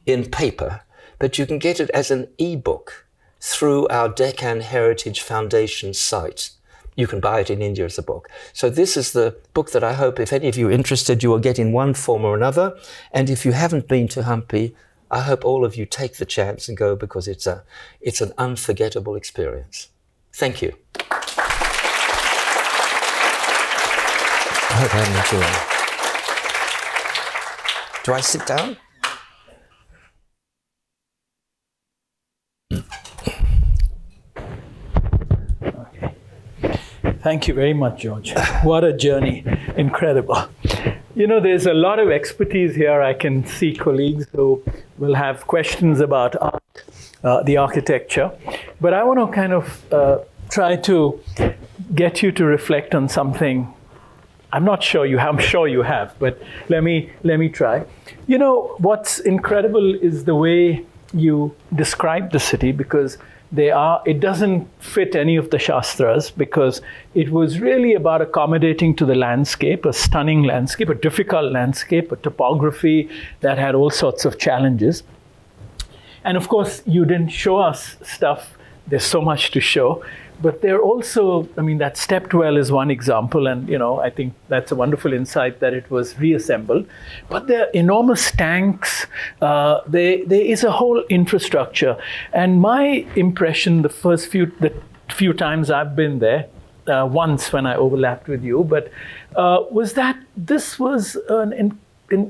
in paper, but you can get it as an e-book through our Deccan Heritage Foundation site. You can buy it in India as a book. So this is the book that I hope, if any of you are interested, you will get in one form or another. And if you haven't been to Hampi, I hope all of you take the chance and go, because it's an unforgettable experience. Thank you. I hope I haven't enjoyed. Do I sit down? Thank you very much, George. What a journey. Incredible. There's a lot of expertise here. I can see colleagues who will have questions about art, the architecture. But I want to kind of try to get you to reflect on something. I'm sure you have, but let me try. What's incredible is the way you describe the city, because it doesn't fit any of the Shastras, because it was really about accommodating to the landscape, a stunning landscape, a difficult landscape, a topography that had all sorts of challenges. And of course, you didn't show us stuff. There's so much to show. But there also, that stepped well is one example, and I think that's a wonderful insight that it was reassembled. But there are enormous tanks. There is a whole infrastructure, and my impression, the few times I've been there, once when I overlapped with you, but was that this was an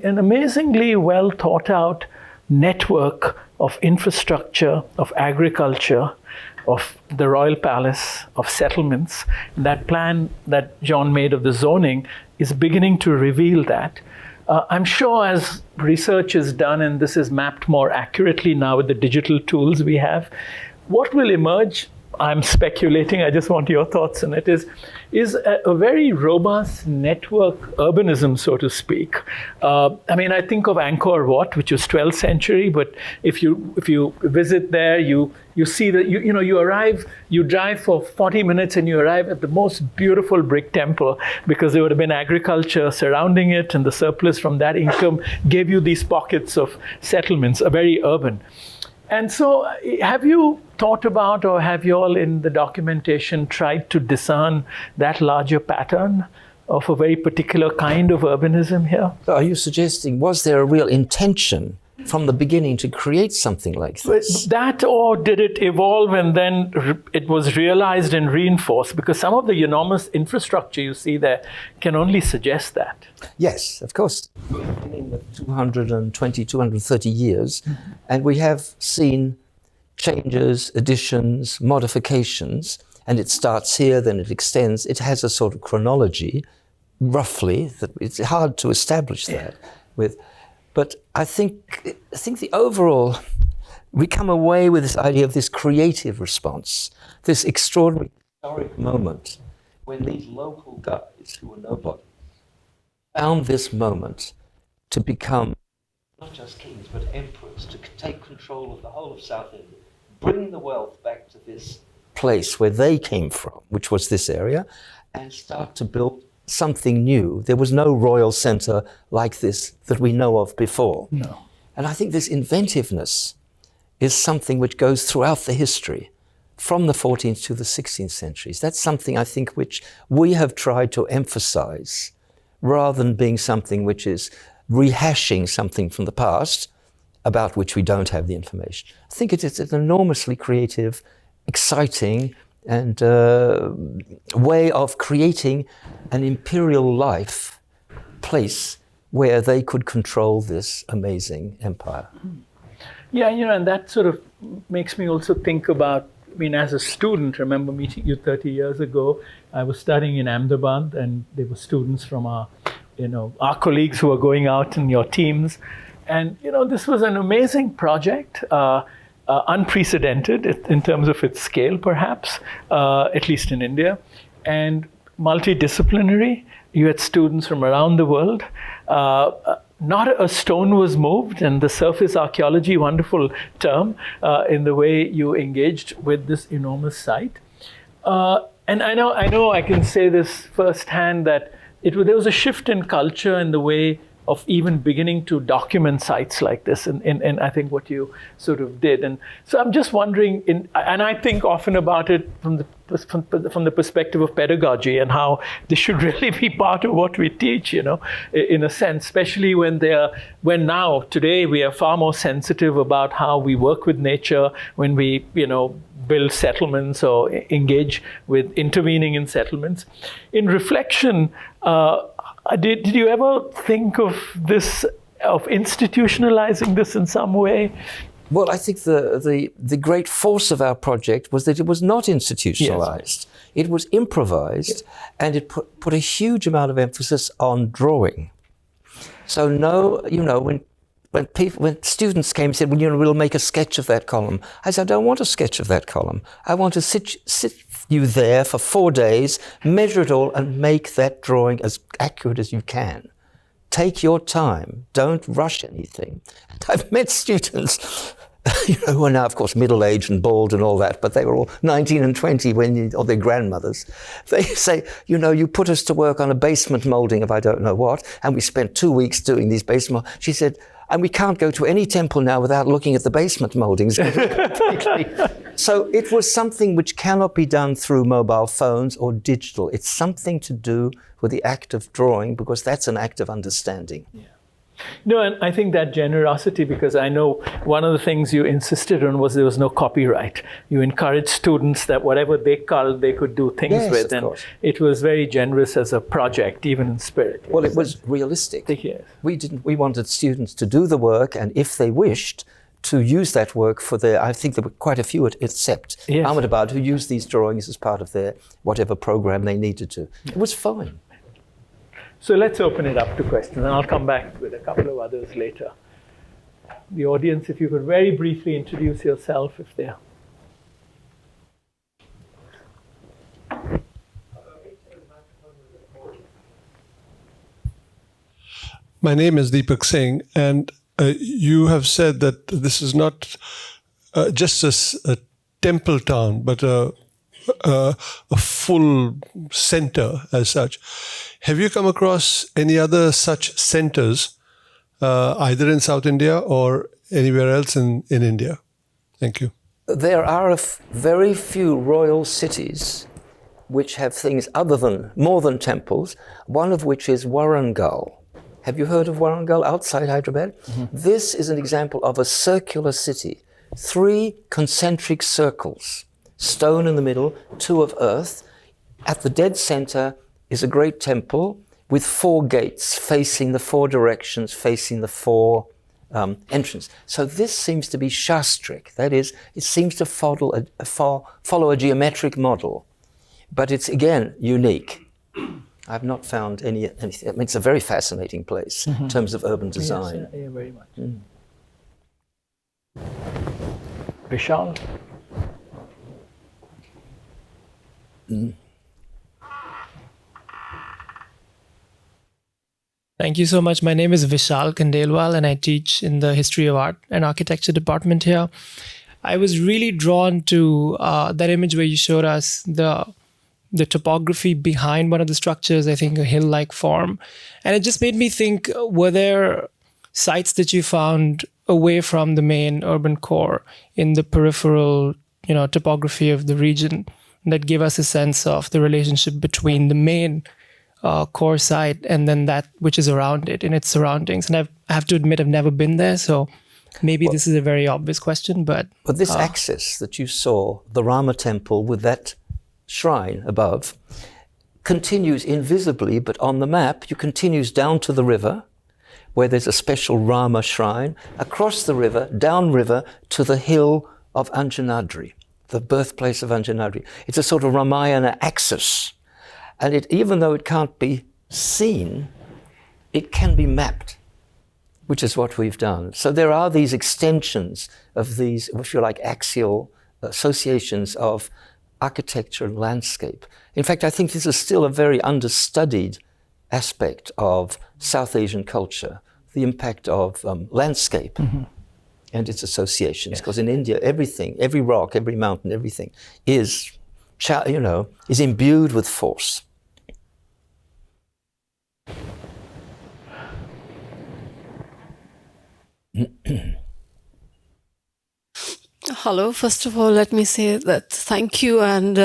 amazingly well thought out network of infrastructure, of agriculture, of the royal palace, of settlements. That plan that John made of the zoning is beginning to reveal that. I'm sure as research is done and this is mapped more accurately now with the digital tools we have, what will emerge, I'm speculating, I just want your thoughts on it, is a very robust network urbanism, so to speak. I think of Angkor Wat, which was 12th century, but if you visit there, you see that you arrive, you drive for 40 minutes and you arrive at the most beautiful brick temple, because there would have been agriculture surrounding it, and the surplus from that income gave you these pockets of settlements, very urban. And so have you thought about, or have you all in the documentation tried to discern that larger pattern of a very particular kind of urbanism here? So are you suggesting, was there a real intention from the beginning to create something like this? That, or did it evolve and then it was realized and reinforced? Because some of the enormous infrastructure you see there can only suggest that. Yes, of course. Beginning with 220, 230 years, and we have seen changes, additions, modifications, and it starts here, then it extends. It has a sort of chronology, roughly, that it's hard to establish that with. But I think the overall, we come away with this idea of this creative response, this extraordinary historic moment when these local guys who were nobody found this moment to become not just kings but emperors, to take control of the whole of South India, bring the wealth back to this place where they came from, which was this area, and start to build something new. There was no royal centre like this that we know of before. No. And I think this inventiveness is something which goes throughout the history, from the 14th to the 16th centuries. That's something I think which we have tried to emphasize, rather than being something which is rehashing something from the past about which we don't have the information. I think it is an enormously creative, exciting, and way of creating an imperial life place where they could control this amazing empire. Yeah, and that sort of makes me also think about, as a student, remember meeting you 30 years ago, I was studying in Ahmedabad, and there were students from our colleagues who were going out in your teams. And, this was an amazing project, unprecedented in terms of its scale, perhaps, at least in India, and multidisciplinary. You had students from around the world. Not a stone was moved, and the surface archaeology, wonderful term, in the way you engaged with this enormous site. And I know I can say this firsthand, that there was a shift in culture in the way of even beginning to document sites like this, and I think what you sort of did. And so I'm just wondering, and I think often about it from the perspective of pedagogy, and how this should really be part of what we teach, in a sense, especially when now, today, we are far more sensitive about how we work with nature, when we, build settlements or engage with intervening in settlements. In reflection, did you ever think of this, of institutionalizing this in some way? Well, I think the great force of our project was that it was not institutionalized. Yes. It was improvised, and it put a huge amount of emphasis on drawing. So when students came and said, we'll make a sketch of that column, I said, I don't want a sketch of that column. I want to sit you there for 4 days, measure it all, and make that drawing as accurate as you can. Take your time. Don't rush anything. And I've met students, who are now, of course, middle-aged and bald and all that, but they were all 19 and 20 or their grandmothers. They say, you put us to work on a basement moulding of I don't know what, and we spent 2 weeks doing these basement. She said, and we can't go to any temple now without looking at the basement mouldings. So it was something which cannot be done through mobile phones or digital. It's something to do with the act of drawing, because that's an act of understanding. Yeah. No, and I think that generosity, because I know one of the things you insisted on was there was no copyright. You encouraged students that whatever they culled, they could do things with. And it was very generous as a project, even in spirit. Well, it was realistic. Yes. We wanted students to do the work, and if they wished, to use that work for I think there were quite a few except Ahmedabad who used these drawings as part of their whatever program they needed to. It was fine. So let's open it up to questions, and I'll come back with a couple of others later. The audience, if you could very briefly introduce yourself, if they're. My name is Deepak Singh, and you have said that this is not just a temple town, but a full center as such. Have you come across any other such centers, either in South India or anywhere else in India? Thank you. There are very few royal cities which have things more than temples, one of which is Warangal. Have you heard of Warangal outside Hyderabad? Mm-hmm. This is an example of a circular city. 3 concentric circles, stone in the middle, 2 of earth. At the dead center is a great temple with 4 gates facing the 4 directions, facing the 4 entrances. So this seems to be shastric. That is, it seems to follow a geometric model, but it's again unique. I've not found anything. I mean, it's a very fascinating place in terms of urban design. Yes, yeah, very much. Vishal? Thank you so much. My name is Vishal Kandelwal and I teach in the History of Art and Architecture department here. I was really drawn to that image where you showed us the topography behind one of the structures, I think a hill-like form. And it just made me think, were there sites that you found away from the main urban core in the peripheral, topography of the region that give us a sense of the relationship between the main core site and then that which is around it in its surroundings? And I have to admit, I've never been there, so maybe this is a very obvious question, but this axis that you saw, the Rama temple with that shrine above, continues invisibly, but on the map, you continues down to the river, where there's a special Rama shrine, across the river, downriver, to the hill of Anjanadri, the birthplace of Anjanadri. It's a sort of Ramayana axis. And even though it can't be seen, it can be mapped, which is what we've done. So there are these extensions of these, if you like, axial associations of architecture and landscape. In fact, I think this is still a very understudied aspect of South Asian culture, the impact of landscape and its associations. Because in India, everything, every rock, every mountain, everything is imbued with force. Hello. First of all, let me say that thank you and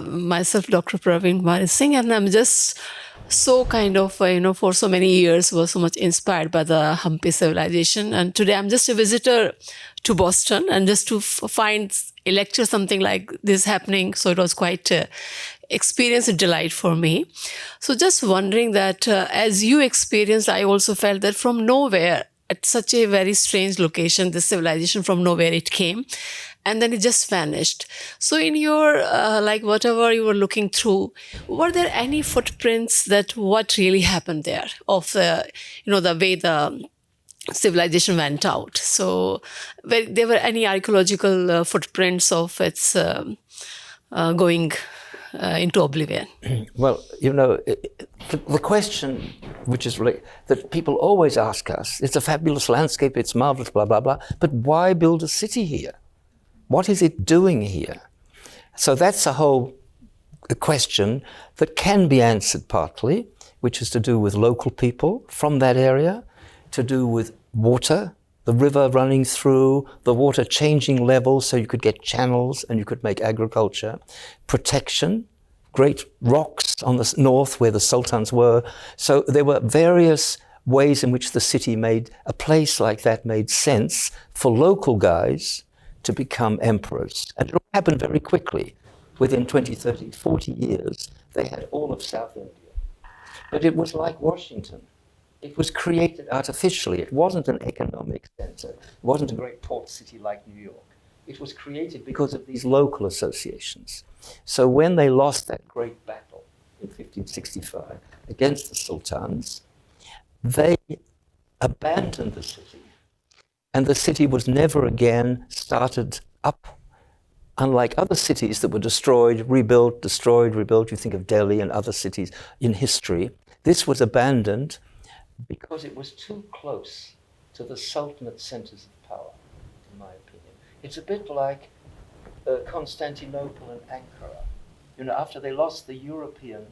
myself, Dr. Praveen Kumar Singh, and I'm just so kind of, for so many years was so much inspired by the Hampi civilization. And today I'm just a visitor to Boston and just to find a lecture, something like this happening. So it was quite experience, a delight for me. So just wondering that as you experienced, I also felt that from nowhere, at such a very strange location, this civilization from nowhere it came, and then it just vanished. So in your, whatever you were looking through, were there any footprints that what really happened there of the way the civilization went out? So there were any archaeological footprints of its going into oblivion? Well, the question which is that people always ask us, it's a fabulous landscape, it's marvelous, blah, blah, blah, but why build a city here? What is it doing here? So that's a whole question that can be answered partly, which is to do with local people from that area, to do with water, the river running through, the water changing levels so you could get channels and you could make agriculture, protection, great rocks on the north where the sultans were. So there were various ways in which the city made, a place like that made sense for local guys to become emperors. And it all happened very quickly. Within 20, 30, 40 years, they had all of South India. But it was like Washington. It was created artificially. It wasn't an economic center. It wasn't a great port city like New York. It was created because of these local associations. So when they lost that great battle in 1565 against the sultans, they abandoned the city. And the city was never again started up. Unlike other cities that were destroyed, rebuilt, destroyed, rebuilt, you think of Delhi and other cities in history, this was abandoned because it was too close to the Sultanate centers of power, in my opinion. It's a bit like Constantinople and Ankara. After they lost the European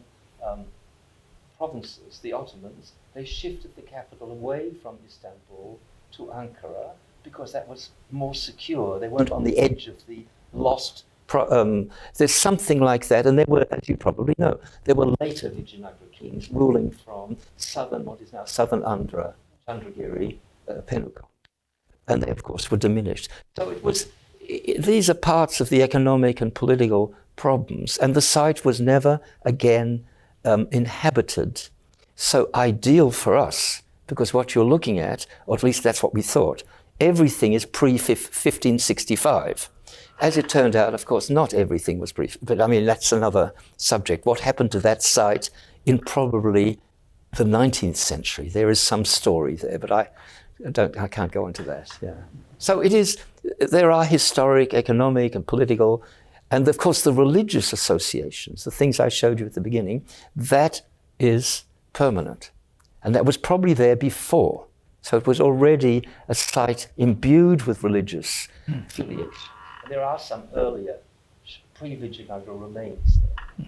provinces, the Ottomans, they shifted the capital away from Istanbul to Ankara because that was more secure. They weren't on the edge of the lost. There's something like that, and there were, as you probably know, there were later Vijayanagara kings ruling from what is now southern Andhra, Chandragiri, Penukamp, and they, of course, were diminished. So these are parts of the economic and political problems, and the site was never again inhabited. So ideal for us, because what you're looking at, or at least that's what we thought, everything is pre-1565. As it turned out, of course, not everything was brief, but I mean, that's another subject. What happened to that site in probably the 19th century. There is some story there, but I can't go into that. Yeah. So there are historic, economic, and political, and of course the religious associations, the things I showed you at the beginning, that is permanent. And that was probably there before. So it was already a site imbued with religious affiliation. And there are some earlier pre-Vijayanagara remains there.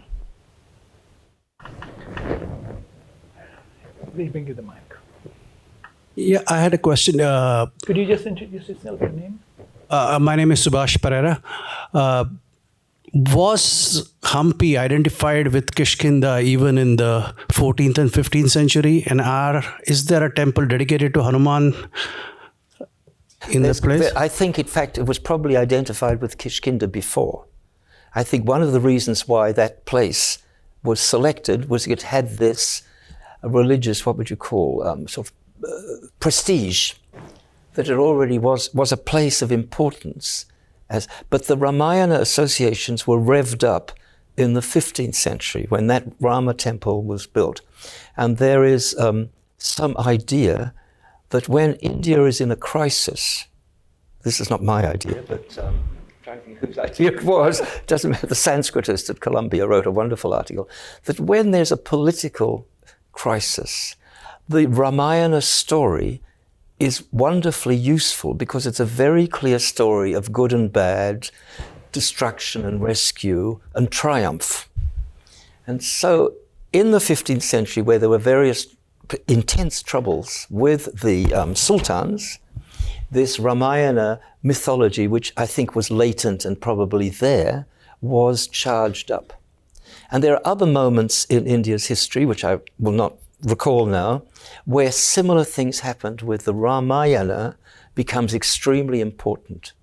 Please bring you the mic. Yeah, I had a question. Could you just introduce yourself, your name? My name is Subhash Pereira. Was Hampi identified with Kishkinda even in the 14th and 15th century? And is there a temple dedicated to Hanuman in this place? I think, in fact, it was probably identified with Kishkinda before. I think one of the reasons why that place was selected was it had this religious, what would you call, sort of prestige, that it already was a place of importance. But the Ramayana associations were revved up in the 15th century when that Rama temple was built. And there is some idea that when India is in a crisis, this is not my idea, but I'm trying to think whose idea it was, doesn't matter, the Sanskritist at Columbia wrote a wonderful article, that when there's a political crisis, the Ramayana story is wonderfully useful because it's a very clear story of good and bad, destruction and rescue and triumph. And so in the 15th century, where there were various intense troubles with the sultans, this Ramayana mythology, which I think was latent and probably there, was charged up. And there are other moments in India's history, which I will not recall now, where similar things happened with the Ramayana becomes extremely important.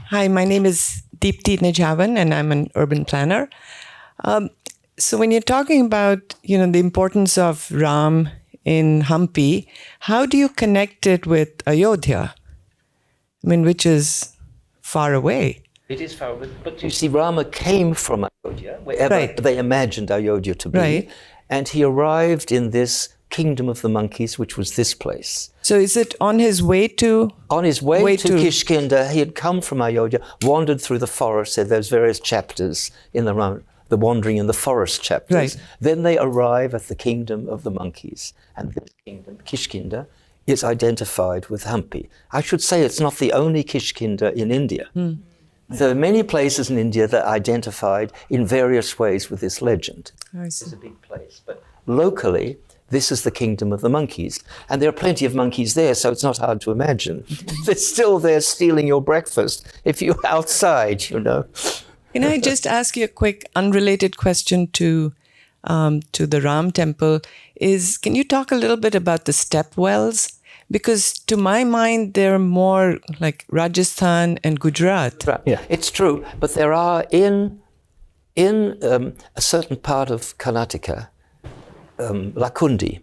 Hi, my name is Deepti Nijavan and I'm an urban planner. So when you're talking about, the importance of Ram in Hampi, how do you connect it with Ayodhya? Which is far away. It is far away, but you see, Rama came from Ayodhya, wherever they imagined Ayodhya to be, right. And he arrived in this kingdom of the monkeys, which was this place. So is it on his way to? On his way to Kishkinda, he had come from Ayodhya, wandered through the forest. There's various chapters in the wandering in the forest chapters. Right. Then they arrive at the kingdom of the monkeys, and this kingdom, Kishkinda, is identified with Hampi. I should say it's not the only Kishkinda in India. There are many places in India that are identified in various ways with this legend. It's a big place, but locally, this is the kingdom of the monkeys. And there are plenty of monkeys there, so it's not hard to imagine. They're still there stealing your breakfast if you're outside, Can I just ask you a quick unrelated question to the Ram temple? Can you talk a little bit about the step wells? Because to my mind, they're more like Rajasthan and Gujarat. Yeah, it's true. But there are in a certain part of Karnataka, Lakundi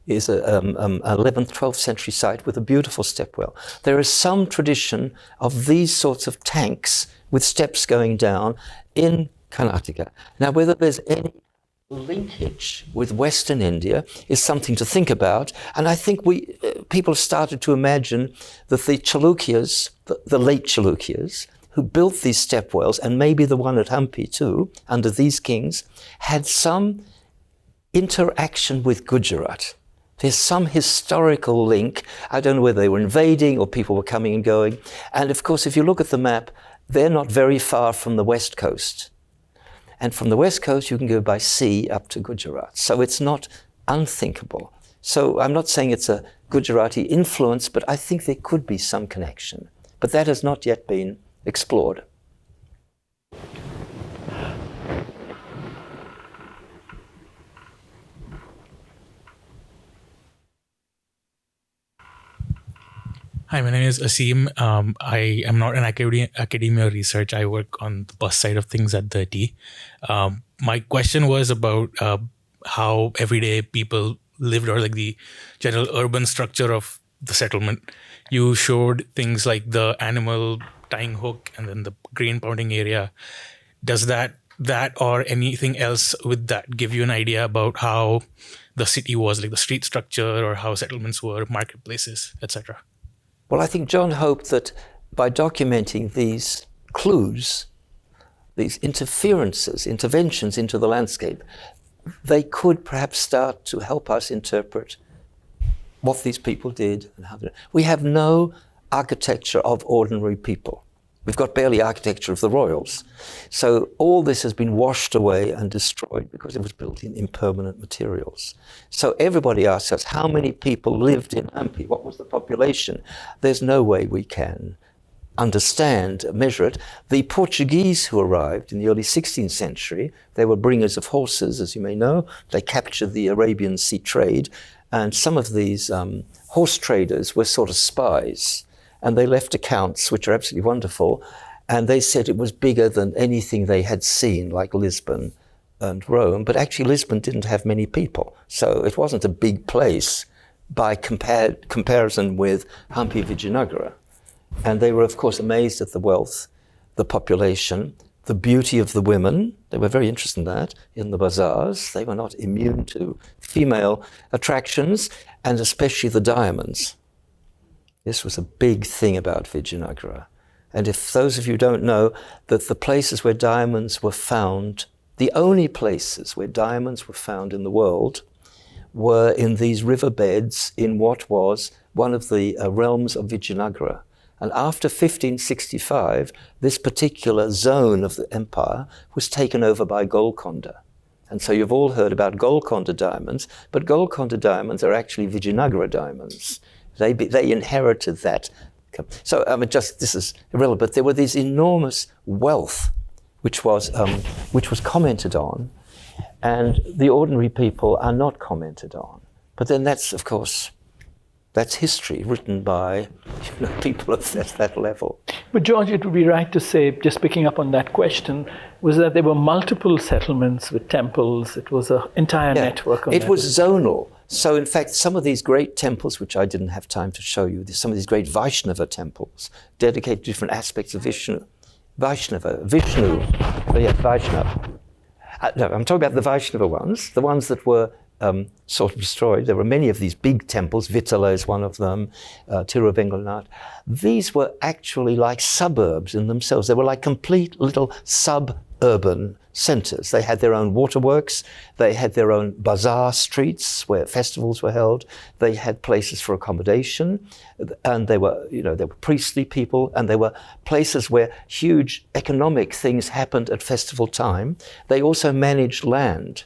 is an 11th, 12th century site with a beautiful step well. There is some tradition of these sorts of tanks with steps going down in Karnataka. Now, whether there's any linkage with Western India is something to think about, and I think people started to imagine that the Chalukyas, the late Chalukyas, who built these step wells, and maybe the one at Hampi too, under these kings, had some interaction with Gujarat. There's some historical link. I don't know whether they were invading or people were coming and going. And of course, if you look at the map, they're not very far from the west coast. And from the west coast, you can go by sea up to Gujarat. So it's not unthinkable. So I'm not saying it's a Gujarati influence, but I think there could be some connection. But that has not yet been explored. Hi, my name is Asim. I am not in academia research. I work on the bus side of things at the T. My question was about how everyday people lived, or like the general urban structure of the settlement. You showed things like the animal tying hook and then the grain pounding area. Does that or anything else with that give you an idea about how the city was, like the street structure or how settlements were, marketplaces, etc.? Well, I think John hoped that by documenting these clues, these interventions into the landscape, they could perhaps start to help us interpret what these people did and how they. We have no architecture of ordinary people. We've got barely architecture of the royals. So all this has been washed away and destroyed because it was built in impermanent materials. So everybody asks us, how many people lived in Hampi? What was the population? There's no way we can understand, measure it. The Portuguese who arrived in the early 16th century, they were bringers of horses, as you may know. They captured the Arabian Sea trade, and some of these horse traders were sort of spies. And they left accounts which are absolutely wonderful, and they said it was bigger than anything they had seen, like Lisbon and Rome. But actually Lisbon didn't have many people, so it wasn't a big place by comparison with Hampi Vijayanagara. And they were, of course, amazed at the wealth, the population, the beauty of the women. They were very interested in that, in the bazaars. They were not immune to female attractions, and especially the diamonds. This was a big thing about Vijayanagara. And if those of you don't know that the places where diamonds were found, the only places where diamonds were found in the world were in these riverbeds in what was one of the realms of Vijayanagara. And after 1565, this particular zone of the empire was taken over by Golconda. And so you've all heard about Golconda diamonds, but Golconda diamonds are actually Vijayanagara diamonds. They inherited that. So this is irrelevant. But there were these enormous wealth, which was commented on, and the ordinary people are not commented on. But then that's, of course, that's history written by people at that level. But George, it would be right to say, just picking up on that question, was that there were multiple settlements with temples. It was an entire network. It was zonal. So in fact, some of these great temples, which I didn't have time to show you, some of these great Vaishnava temples dedicated to different aspects of Vishnu. Vaishnava. No, I'm talking about the Vaishnava ones, the ones that were sort of destroyed. There were many of these big temples. Vitala is one of them, Tiruvenganath. These were actually like suburbs in themselves. They were like complete little suburban centers. They had their own waterworks. They had their own bazaar streets where festivals were held. They had places for accommodation, and they were priestly people, and they were places where huge economic things happened at festival time. They also managed land.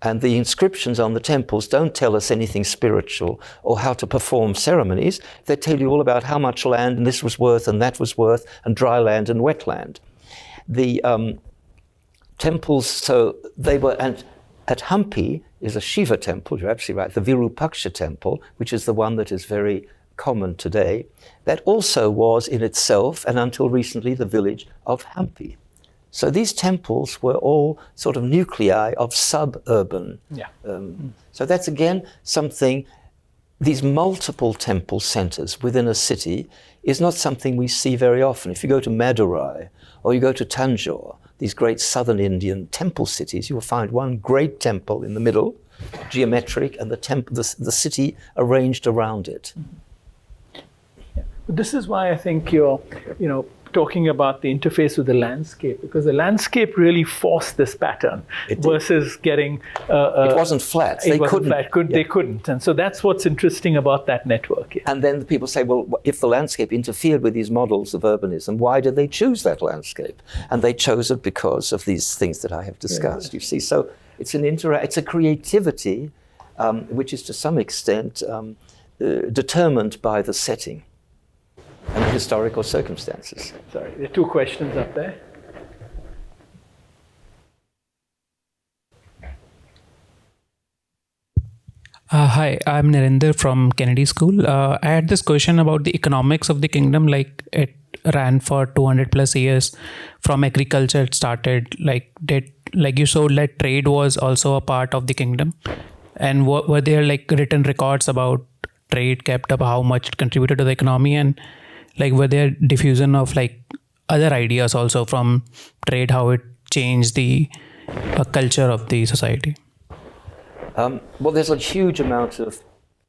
And the inscriptions on the temples don't tell us anything spiritual or how to perform ceremonies. They tell you all about how much land this was worth and that was worth, and dry land and wet land. The temples, so they were, and at Hampi is a Shiva temple, you're absolutely right, the Virupaksha temple, which is the one that is very common today. That also was in itself, and until recently, the village of Hampi. So these temples were all sort of nuclei of suburban. So that's again something, these multiple temple centers within a city is not something we see very often. If you go to Madurai or you go to Tanjore, these great southern Indian temple cities, you will find one great temple in the middle, geometric, and the city arranged around it. This is why I think you're, talking about the interface with the landscape, because the landscape really forced this pattern versus getting... it wasn't flat. They couldn't. And so that's what's interesting about that network. And then the people say, well, if the landscape interfered with these models of urbanism, why did they choose that landscape? And they chose it because of these things that I have discussed, you see. So it's it's a creativity which is to some extent determined by the setting and the historical circumstances. Sorry, there are two questions up there. Hi, I'm Narendra from Kennedy School. I had this question about the economics of the kingdom. Like, it ran for 200 plus years. From agriculture, it started. Like you showed that trade was also a part of the kingdom. And were there like written records about trade kept up, how much it contributed to the economy? And Like, were there diffusion of like other ideas also from trade, how it changed the culture of the society? Well, there's a huge amount of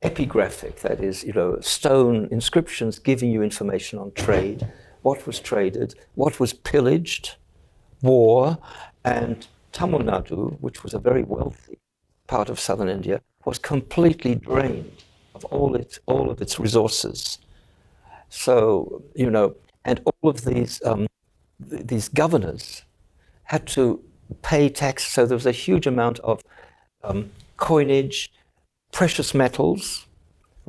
epigraphic, that is, stone inscriptions giving you information on trade, what was traded, what was pillaged, war, and Tamil Nadu, which was a very wealthy part of southern India, was completely drained of all of its resources. So, and all of these governors had to pay tax. So there was a huge amount of coinage, precious metals.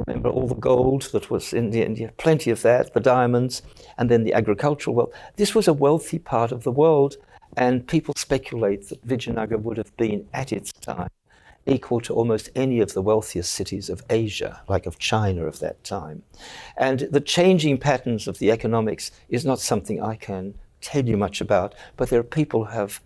Remember all the gold that was in India, plenty of that, the diamonds, and then the agricultural wealth. This was a wealthy part of the world, and people speculate that Vijayanagara would have been, at its time, equal to almost any of the wealthiest cities of Asia, like of China of that time. And the changing patterns of the economics is not something I can tell you much about, but there are people who have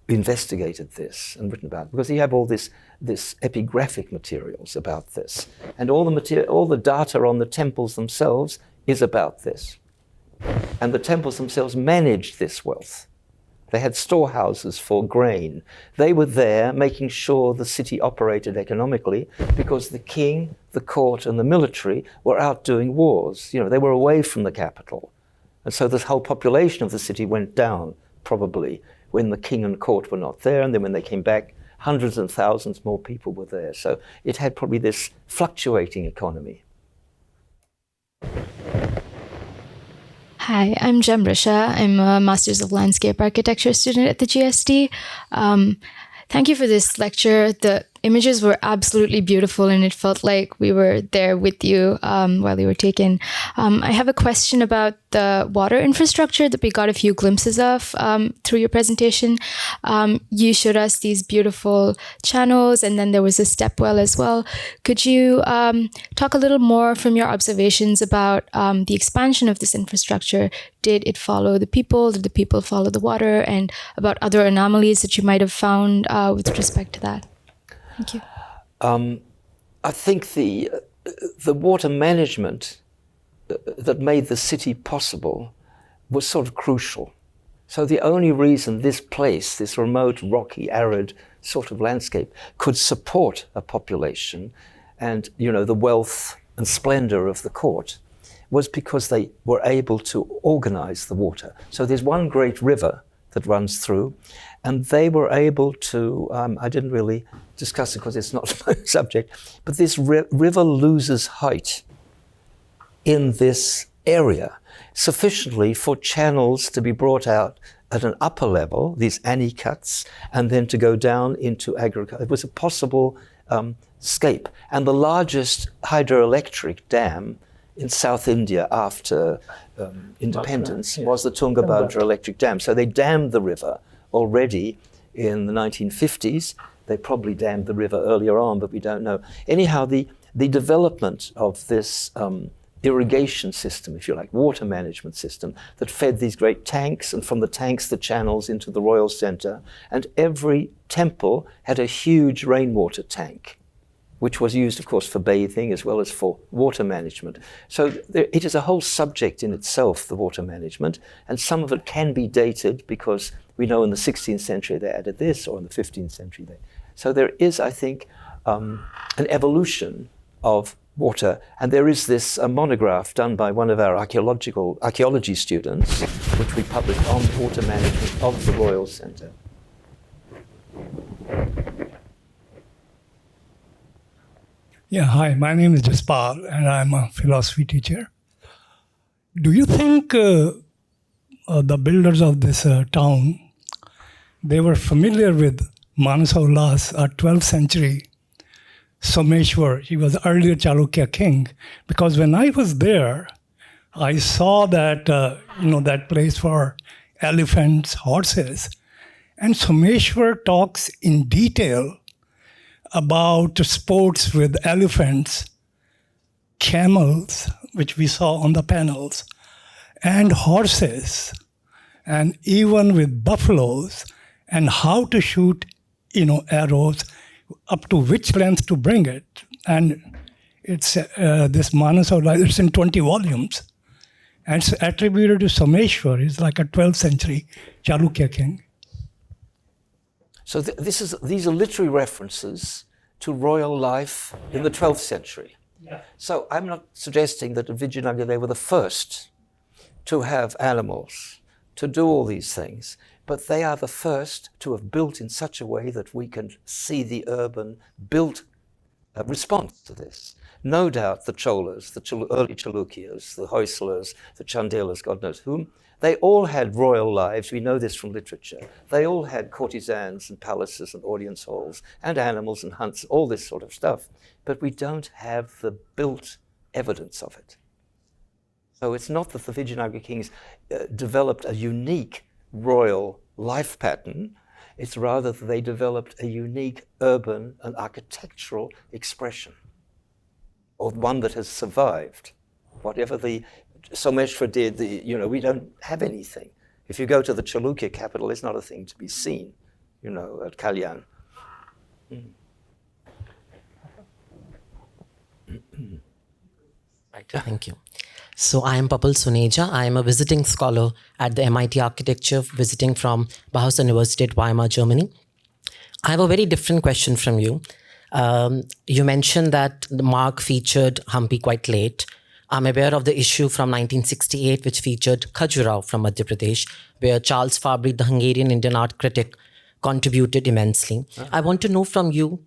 investigated this and written about it, because you have all this epigraphic materials about this, and all the data on the temples themselves is about this. And the temples themselves managed this wealth. They had storehouses for grain. They were there making sure the city operated economically, because the king, the court, and the military were out doing wars. They were away from the capital. And so the whole population of the city went down, probably, when the king and court were not there. And then when they came back, hundreds and thousands more people were there. So it had probably this fluctuating economy. Hi, I'm Jamrisha. I'm a Masters of Landscape Architecture student at the GSD. Thank you for this lecture. The images were absolutely beautiful, and it felt like we were there with you while they were taken. I have a question about the water infrastructure that we got a few glimpses of through your presentation. You showed us these beautiful channels, and then there was a step well as well. Could you talk a little more from your observations about the expansion of this infrastructure? Did it follow the people? Did the people follow the water? And about other anomalies that you might have found with respect to that? Thank you. I think the water management that made the city possible was sort of crucial. So the only reason this place, this remote, rocky, arid sort of landscape, could support a population and, the wealth and splendor of the court was because they were able to organize the water. So there's one great river that runs through, and they were able to, I didn't really discuss it because it's not my subject, but this river loses height in this area sufficiently for channels to be brought out at an upper level, these anicuts, and then to go down into agriculture. It was a possible scape. And the largest hydroelectric dam in South India after independence was the Tungabhadra electric dam. So they dammed the river already in the 1950s. They probably dammed the river earlier on, but we don't know. Anyhow, the development of this irrigation system, if you like, water management system that fed these great tanks, and from the tanks the channels into the royal center, and every temple had a huge rainwater tank, which was used, of course, for bathing as well as for water management. So it is a whole subject in itself, the water management, and some of it can be dated because we know in the 16th century they added this, or in the 15th century they. So there is, I think, an evolution of water, and there is this monograph done by one of our archaeology students, which we published on water management of the Royal Centre. Yeah, hi, my name is Jaspal, and I'm a philosophy teacher. Do you think the builders of this town, they were familiar with Manasa Ulas, a 12th century Someshwar? He was the earlier Chalukya king. Because when I was there, I saw that, that place for elephants, horses. And Someshwar talks in detail about sports with elephants, camels, which we saw on the panels, and horses, and even with buffaloes, and how to shoot, arrows, up to which length to bring it. And it's this Manasa, it's in 20 volumes. and it's attributed to Someshwar. He's like a 12th century Chalukya king. So these are literary references to royal life in the 12th century. Yeah. So I'm not suggesting that at Vijayanagara they were the first to have animals, to do all these things, but they are the first to have built in such a way that we can see the urban built response to this. No doubt the Cholas, the early Chalukyas, the Hoysalers, the Chandelas, God knows whom, they all had royal lives. We know this from literature. They all had courtesans and palaces and audience halls and animals and hunts, all this sort of stuff. But we don't have the built evidence of it. So it's not that the Vijayanagara kings developed a unique royal life pattern. It's rather that they developed a unique urban and architectural expression, or one that has survived. Whatever the Someshwar did, we don't have anything. If you go to the Chalukya capital, it's not a thing to be seen, at Kalyan. Right, thank you. So I am Papal Suneja. I am a visiting scholar at the MIT Architecture, visiting from Bauhaus University at Weimar, Germany. I have a very different question from you. You mentioned that the Mark featured Hampi quite late. I'm aware of the issue from 1968, which featured Khajuraho from Madhya Pradesh, where Charles Fabry, the Hungarian Indian art critic, contributed immensely. I want to know from you,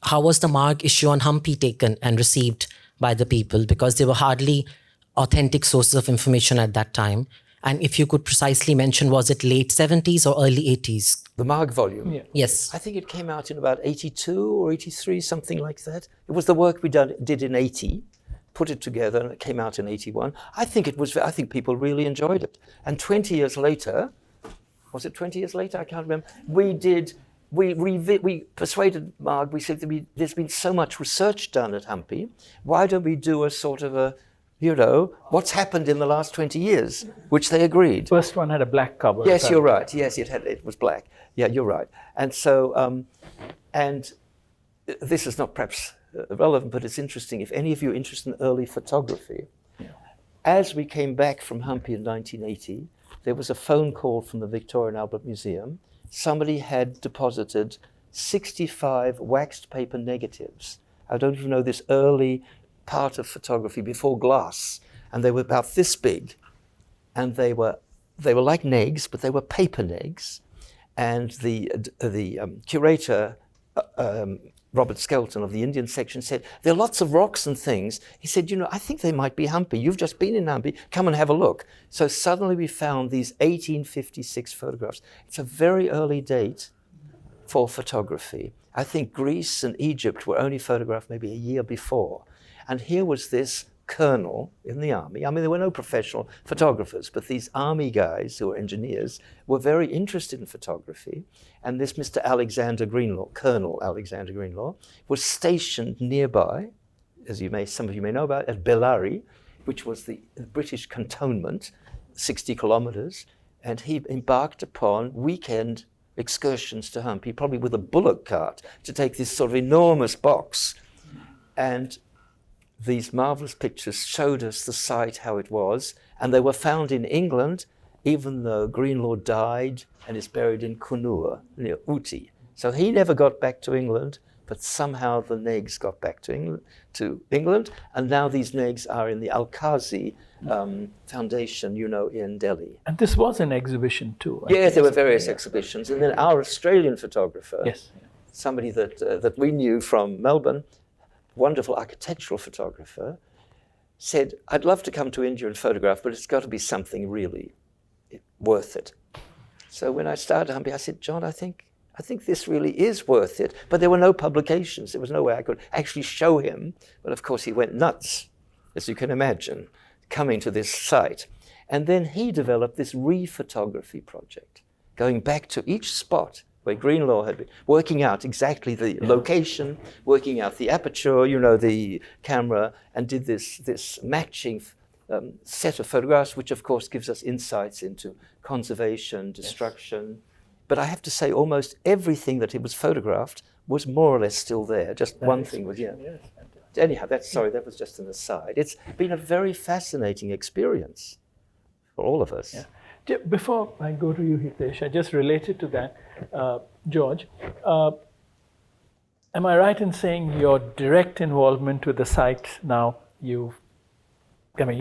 how was the Mark issue on Hampi taken and received by the people? Because they were hardly authentic sources of information at that time. And if you could precisely mention, was it late 70s or early 80s? The Marg volume? Yeah. Yes. I think it came out in about 82 or 83, something like that. It was the work we did in 80, put it together, and it came out in 81. I think people really enjoyed it. And 20 years later, was it 20 years later? I can't remember. We persuaded Marg, we said there's been so much research done at Hampi, why don't we do a sort of a, what's happened in the last 20 years, which they agreed. First one had a black cover. Yes, you're right. Yes, it was black. Yeah, you're right. And so, and this is not perhaps relevant, but it's interesting. If any of you are interested in early photography, as we came back from Hampi in 1980, there was a phone call from the Victoria and Albert Museum. Somebody had deposited 65 waxed paper negatives. I don't even know this early part of photography before glass, and they were about this big, and they were like negs, but they were paper negs. And the curator, Robert Skelton of the Indian section, said, there are lots of rocks and things. He said, I think they might be Hampi. You've just been in Hampi. Come and have a look. So suddenly we found these 1856 photographs. It's a very early date for photography. I think Greece and Egypt were only photographed maybe a year before. And here was this colonel in the army. I mean, there were no professional photographers, but these army guys who were engineers were very interested in photography. And this Mr. Alexander Greenlaw, Colonel Alexander Greenlaw, was stationed nearby, as some of you may know about, at Bellary, which was the British cantonment, 60 kilometers. And he embarked upon weekend excursions to Hampi, probably with a bullock cart, to take this sort of enormous box. And these marvelous pictures showed us the site, how it was, and they were found in England, even though Greenlaw died and is buried in Kunur, near Uti. So he never got back to England, but somehow the negs got back to England, and now these negs are in the Al-Qazi Foundation, in Delhi. And this was an exhibition too. Yes, there were various exhibitions, and then our Australian photographer, yes, somebody that we knew from Melbourne, wonderful architectural photographer, said, I'd love to come to India and photograph, but it's got to be something really worth it. So when I started Hampi, I said, John, I think this really is worth it. But there were no publications. There was no way I could actually show him. But of course, he went nuts, as you can imagine, coming to this site. And then he developed this re-photography project, going back to each spot where Greenlaw had been, working out exactly the location, working out the aperture, the camera, and did this matching set of photographs, which of course gives us insights into conservation, destruction. But I have to say almost everything that it was photographed was more or less still there. Just one thing was, Anyhow, that was just an aside. It's been a very fascinating experience. for all of us. Yeah. Before I go to you, Hitesh, I just related to that, George. Am I right in saying your direct involvement with the site now? You're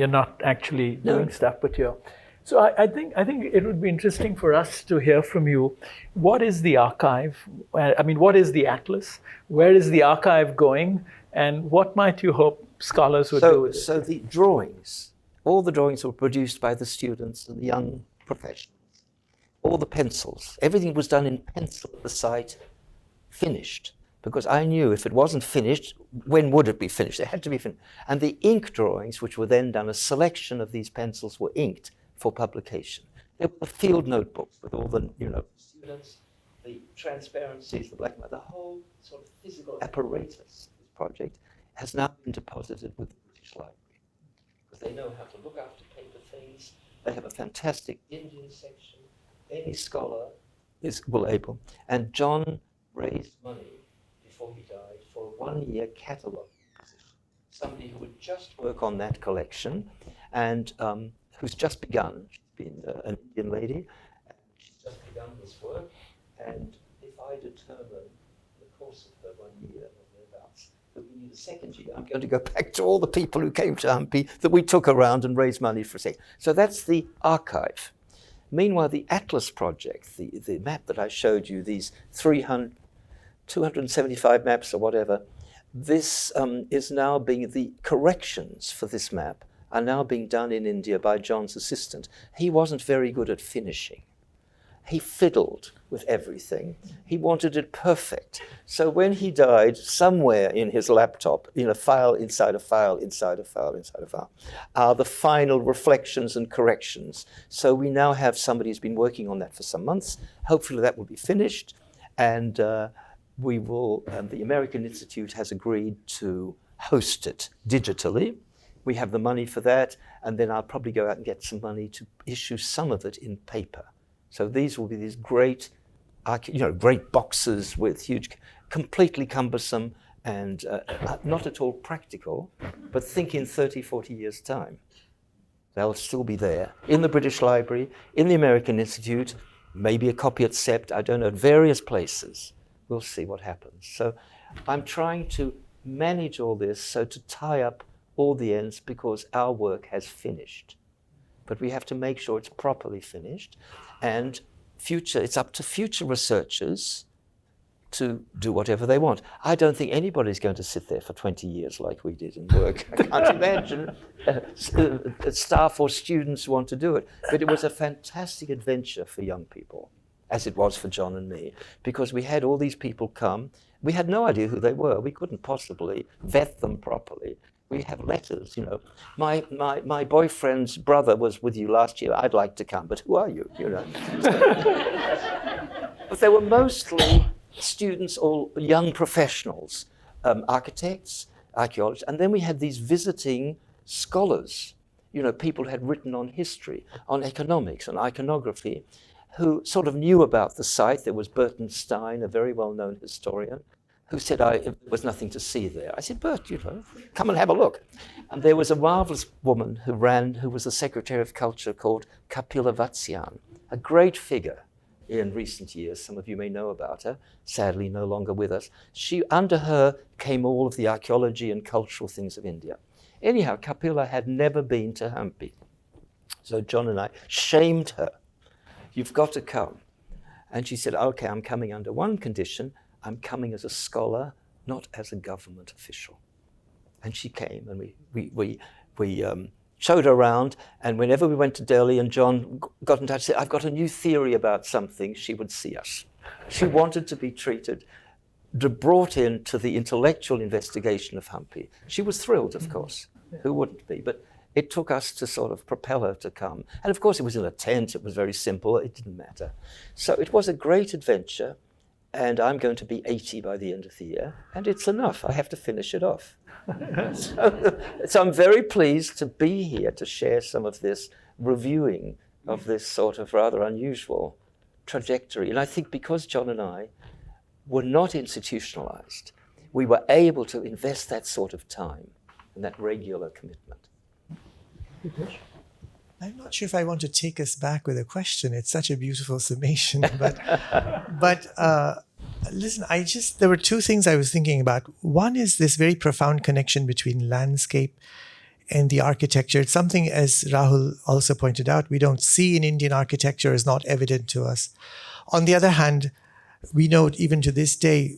not actually doing stuff, but you're. So I think it would be interesting for us to hear from you. What is the archive? What is the atlas? Where is the archive going? And what might you hope scholars would do with it? So the drawings, all the drawings were produced by the students and the young professionals. All the pencils, everything was done in pencil at the site, finished. Because I knew if it wasn't finished, when would it be finished? It had to be finished. And the ink drawings, which were then done, a selection of these pencils were inked for publication. They were a field notebook with all the, students, the transparencies, the black and white, the whole sort of physical apparatus of this project has now been deposited with the British Library. Because they know how to look after paper things. They have a fantastic Indian section. Any scholar will able. And John raised money before he died for a 1-year catalogue. Somebody who would just work on that collection and who's just begun. She's been an Indian lady, and she's just begun this work. And if I determine in the course of the 1 year or thereabouts that we need a second year, I'm going to go back to all the people who came to Hampi that we took around and raised money for a second. So that's the archive. Meanwhile, the Atlas project, the map that I showed you, these 275 maps or whatever, this is now being, the corrections for this map are now being done in India by John's assistant. He wasn't very good at finishing. He fiddled with everything. He wanted it perfect. So when he died, somewhere in his laptop, in a file inside a file, inside a file, inside a file, are the final reflections and corrections. So we now have somebody who's been working on that for some months. Hopefully that will be finished. And we will, the American Institute has agreed to host it digitally. We have the money for that, and then I'll probably go out and get some money to issue some of it in paper. So these will be these great, great boxes with huge, completely cumbersome and not at all practical, but think in 30, 40 years' time. They'll still be there in the British Library, in the American Institute, maybe a copy at CEPT, I don't know, at various places. We'll see what happens. So I'm trying to manage all this so to tie up all the ends because our work has finished. But we have to make sure it's properly finished. And it's up to future researchers to do whatever they want. I don't think anybody's going to sit there for 20 years like we did and work. I can't imagine staff or students who want to do it. But it was a fantastic adventure for young people, as it was for John and me, because we had all these people come. We had no idea who they were. We couldn't possibly vet them properly. We have letters, My boyfriend's brother was with you last year. I'd like to come, but who are you? But they were mostly students or young professionals, architects, archaeologists, and then we had these visiting scholars, people who had written on history, on economics, on iconography, who sort of knew about the site. There was Burton Stein, a very well-known historian, who said there was nothing to see there. I said, Bert, come and have a look. And there was a marvelous woman who was the Secretary of Culture called Kapila Vatsyan, a great figure in recent years. Some of you may know about her, sadly no longer with us. Under her came all of the archaeology and cultural things of India. Anyhow, Kapila had never been to Hampi. So John and I shamed her. You've got to come. And she said, okay, I'm coming under one condition. I'm coming as a scholar, not as a government official. And she came, and we showed her around, and whenever we went to Delhi and John got in touch, said, I've got a new theory about something, she would see us. She wanted to be brought into the intellectual investigation of Hampi. She was thrilled, of course. Who wouldn't be? But it took us to sort of propel her to come. And of course, it was in a tent. It was very simple. It didn't matter. So it was a great adventure. And I'm going to be 80 by the end of the year. And it's enough. I have to finish it off. So I'm very pleased to be here to share some of this reviewing of this sort of rather unusual trajectory. And I think because John and I were not institutionalized, we were able to invest that sort of time and that regular commitment. I'm not sure if I want to take us back with a question. It's such a beautiful summation, but listen, there were two things I was thinking about. One is this very profound connection between landscape and the architecture. It's something, as Rahul also pointed out, we don't see in Indian architecture, is not evident to us. On the other hand, we know even to this day,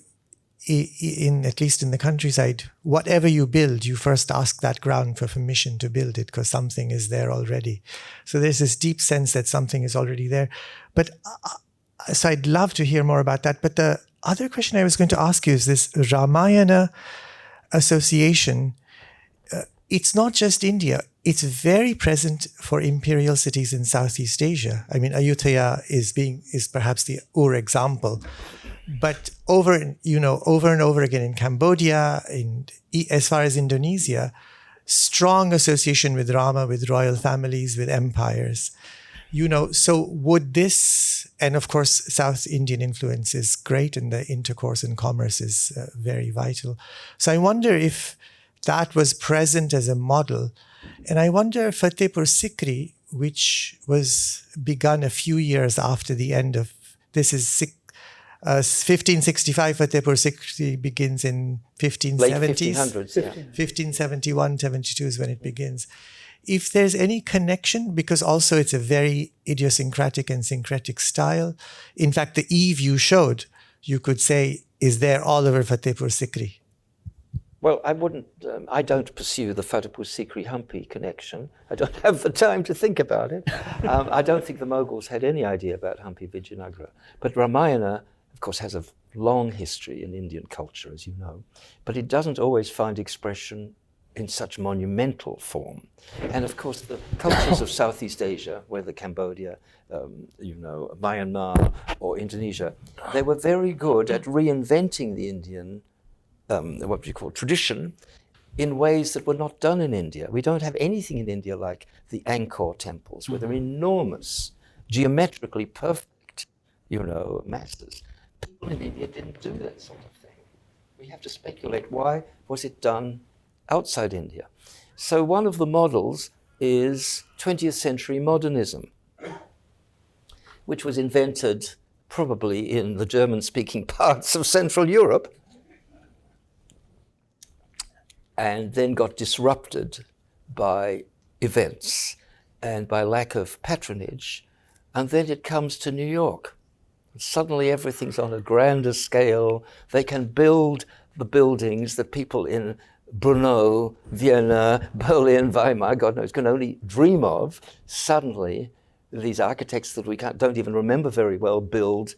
at least in the countryside, whatever you build, you first ask that ground for permission to build it because something is there already. So there's this deep sense that something is already there. But so I'd love to hear more about that. But the other question I was going to ask you is this Ramayana association. It's not just India. It's very present for imperial cities in Southeast Asia. I mean, Ayutthaya is perhaps the example. But over and over again in Cambodia, as far as Indonesia, strong association with Rama, with royal families, with empires. So would this, and of course, South Indian influence is great, and the intercourse and commerce is very vital. So I wonder if that was present as a model. And I wonder Fatehpur Sikri, which was begun a few years after the end of, 1565, Fatehpur Sikri begins in 1570s. Late 1500s, yeah. 1571, 72 is when it begins. If there's any connection, because also it's a very idiosyncratic and syncretic style. In fact, the Eve you showed, you could say, is there all over Fatehpur Sikri. Well, I don't pursue the Fatehpur Sikri Hampi connection. I don't have the time to think about it. I don't think the Mughals had any idea about Hampi Vijayanagara. But Ramayana, of course, has a long history in Indian culture, as you know, but it doesn't always find expression in such monumental form. And of course, the cultures of Southeast Asia, whether Cambodia, Myanmar or Indonesia, they were very good at reinventing the Indian what we call tradition, in ways that were not done in India. We don't have anything in India like the Angkor temples, where they're enormous, geometrically perfect, masses. People in India didn't do that sort of thing. We have to speculate, why was it done outside India? So one of the models is 20th century modernism, which was invented probably in the German-speaking parts of Central Europe, and then got disrupted by events and by lack of patronage. And then it comes to New York. Suddenly everything's on a grander scale. They can build the buildings that people in Brno, Vienna, Berlin, Weimar, God knows, can only dream of. Suddenly, these architects that we don't even remember very well build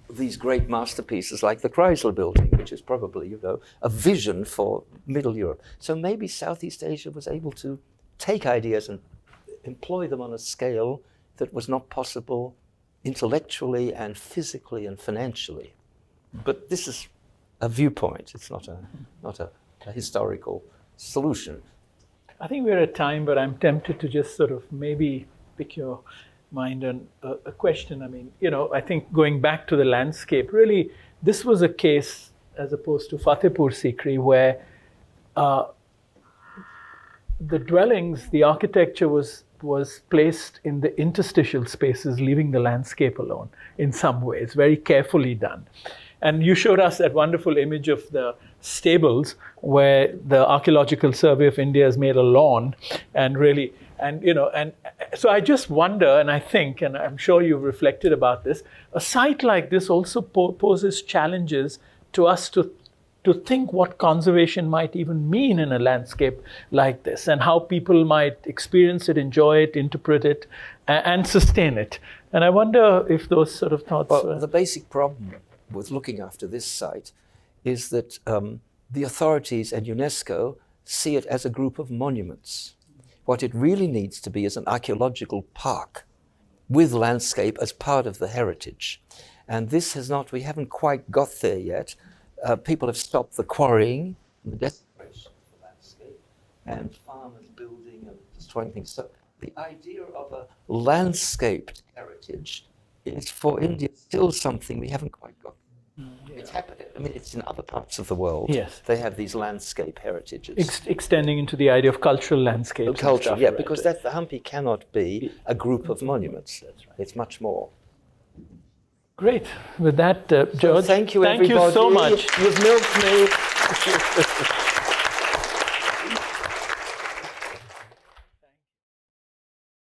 these great masterpieces like the Chrysler Building, which is probably, a vision for Middle Europe. So maybe Southeast Asia was able to take ideas and employ them on a scale that was not possible intellectually and physically and financially. But this is a viewpoint. It's not a historical solution. I think we're at time, but I'm tempted to just sort of maybe pick your mind on a question. I mean, I think going back to the landscape, really, this was a case as opposed to Fatehpur Sikri where the dwellings, the architecture was placed in the interstitial spaces, leaving the landscape alone in some ways, very carefully done. And you showed us that wonderful image of the stables where the Archaeological Survey of India has made a lawn and really, and so I just wonder, and I think, and I'm sure you've reflected about this, a site like this also poses challenges to us to think what conservation might even mean in a landscape like this, and how people might experience it, enjoy it, interpret it, and sustain it. And I wonder if those sort of thoughts... Well, the basic problem with looking after this site is that the authorities and UNESCO see it as a group of monuments. What it really needs to be is an archaeological park with landscape as part of the heritage. And this has not, we haven't quite got there yet. People have stopped the quarrying, and the desecration of the landscape, and farmers building and destroying things. So the idea of a landscaped heritage is for India still something we haven't quite got It's happening. I mean, it's in other parts of the world. Yes. They have these landscape heritages. Extending into the idea of cultural landscapes. Culture, and stuff, yeah, right? because the Hampi cannot be a group of monuments. That's right. It's much more. Great. With that, George, Thank you, thank everybody. you so much. You've milked me.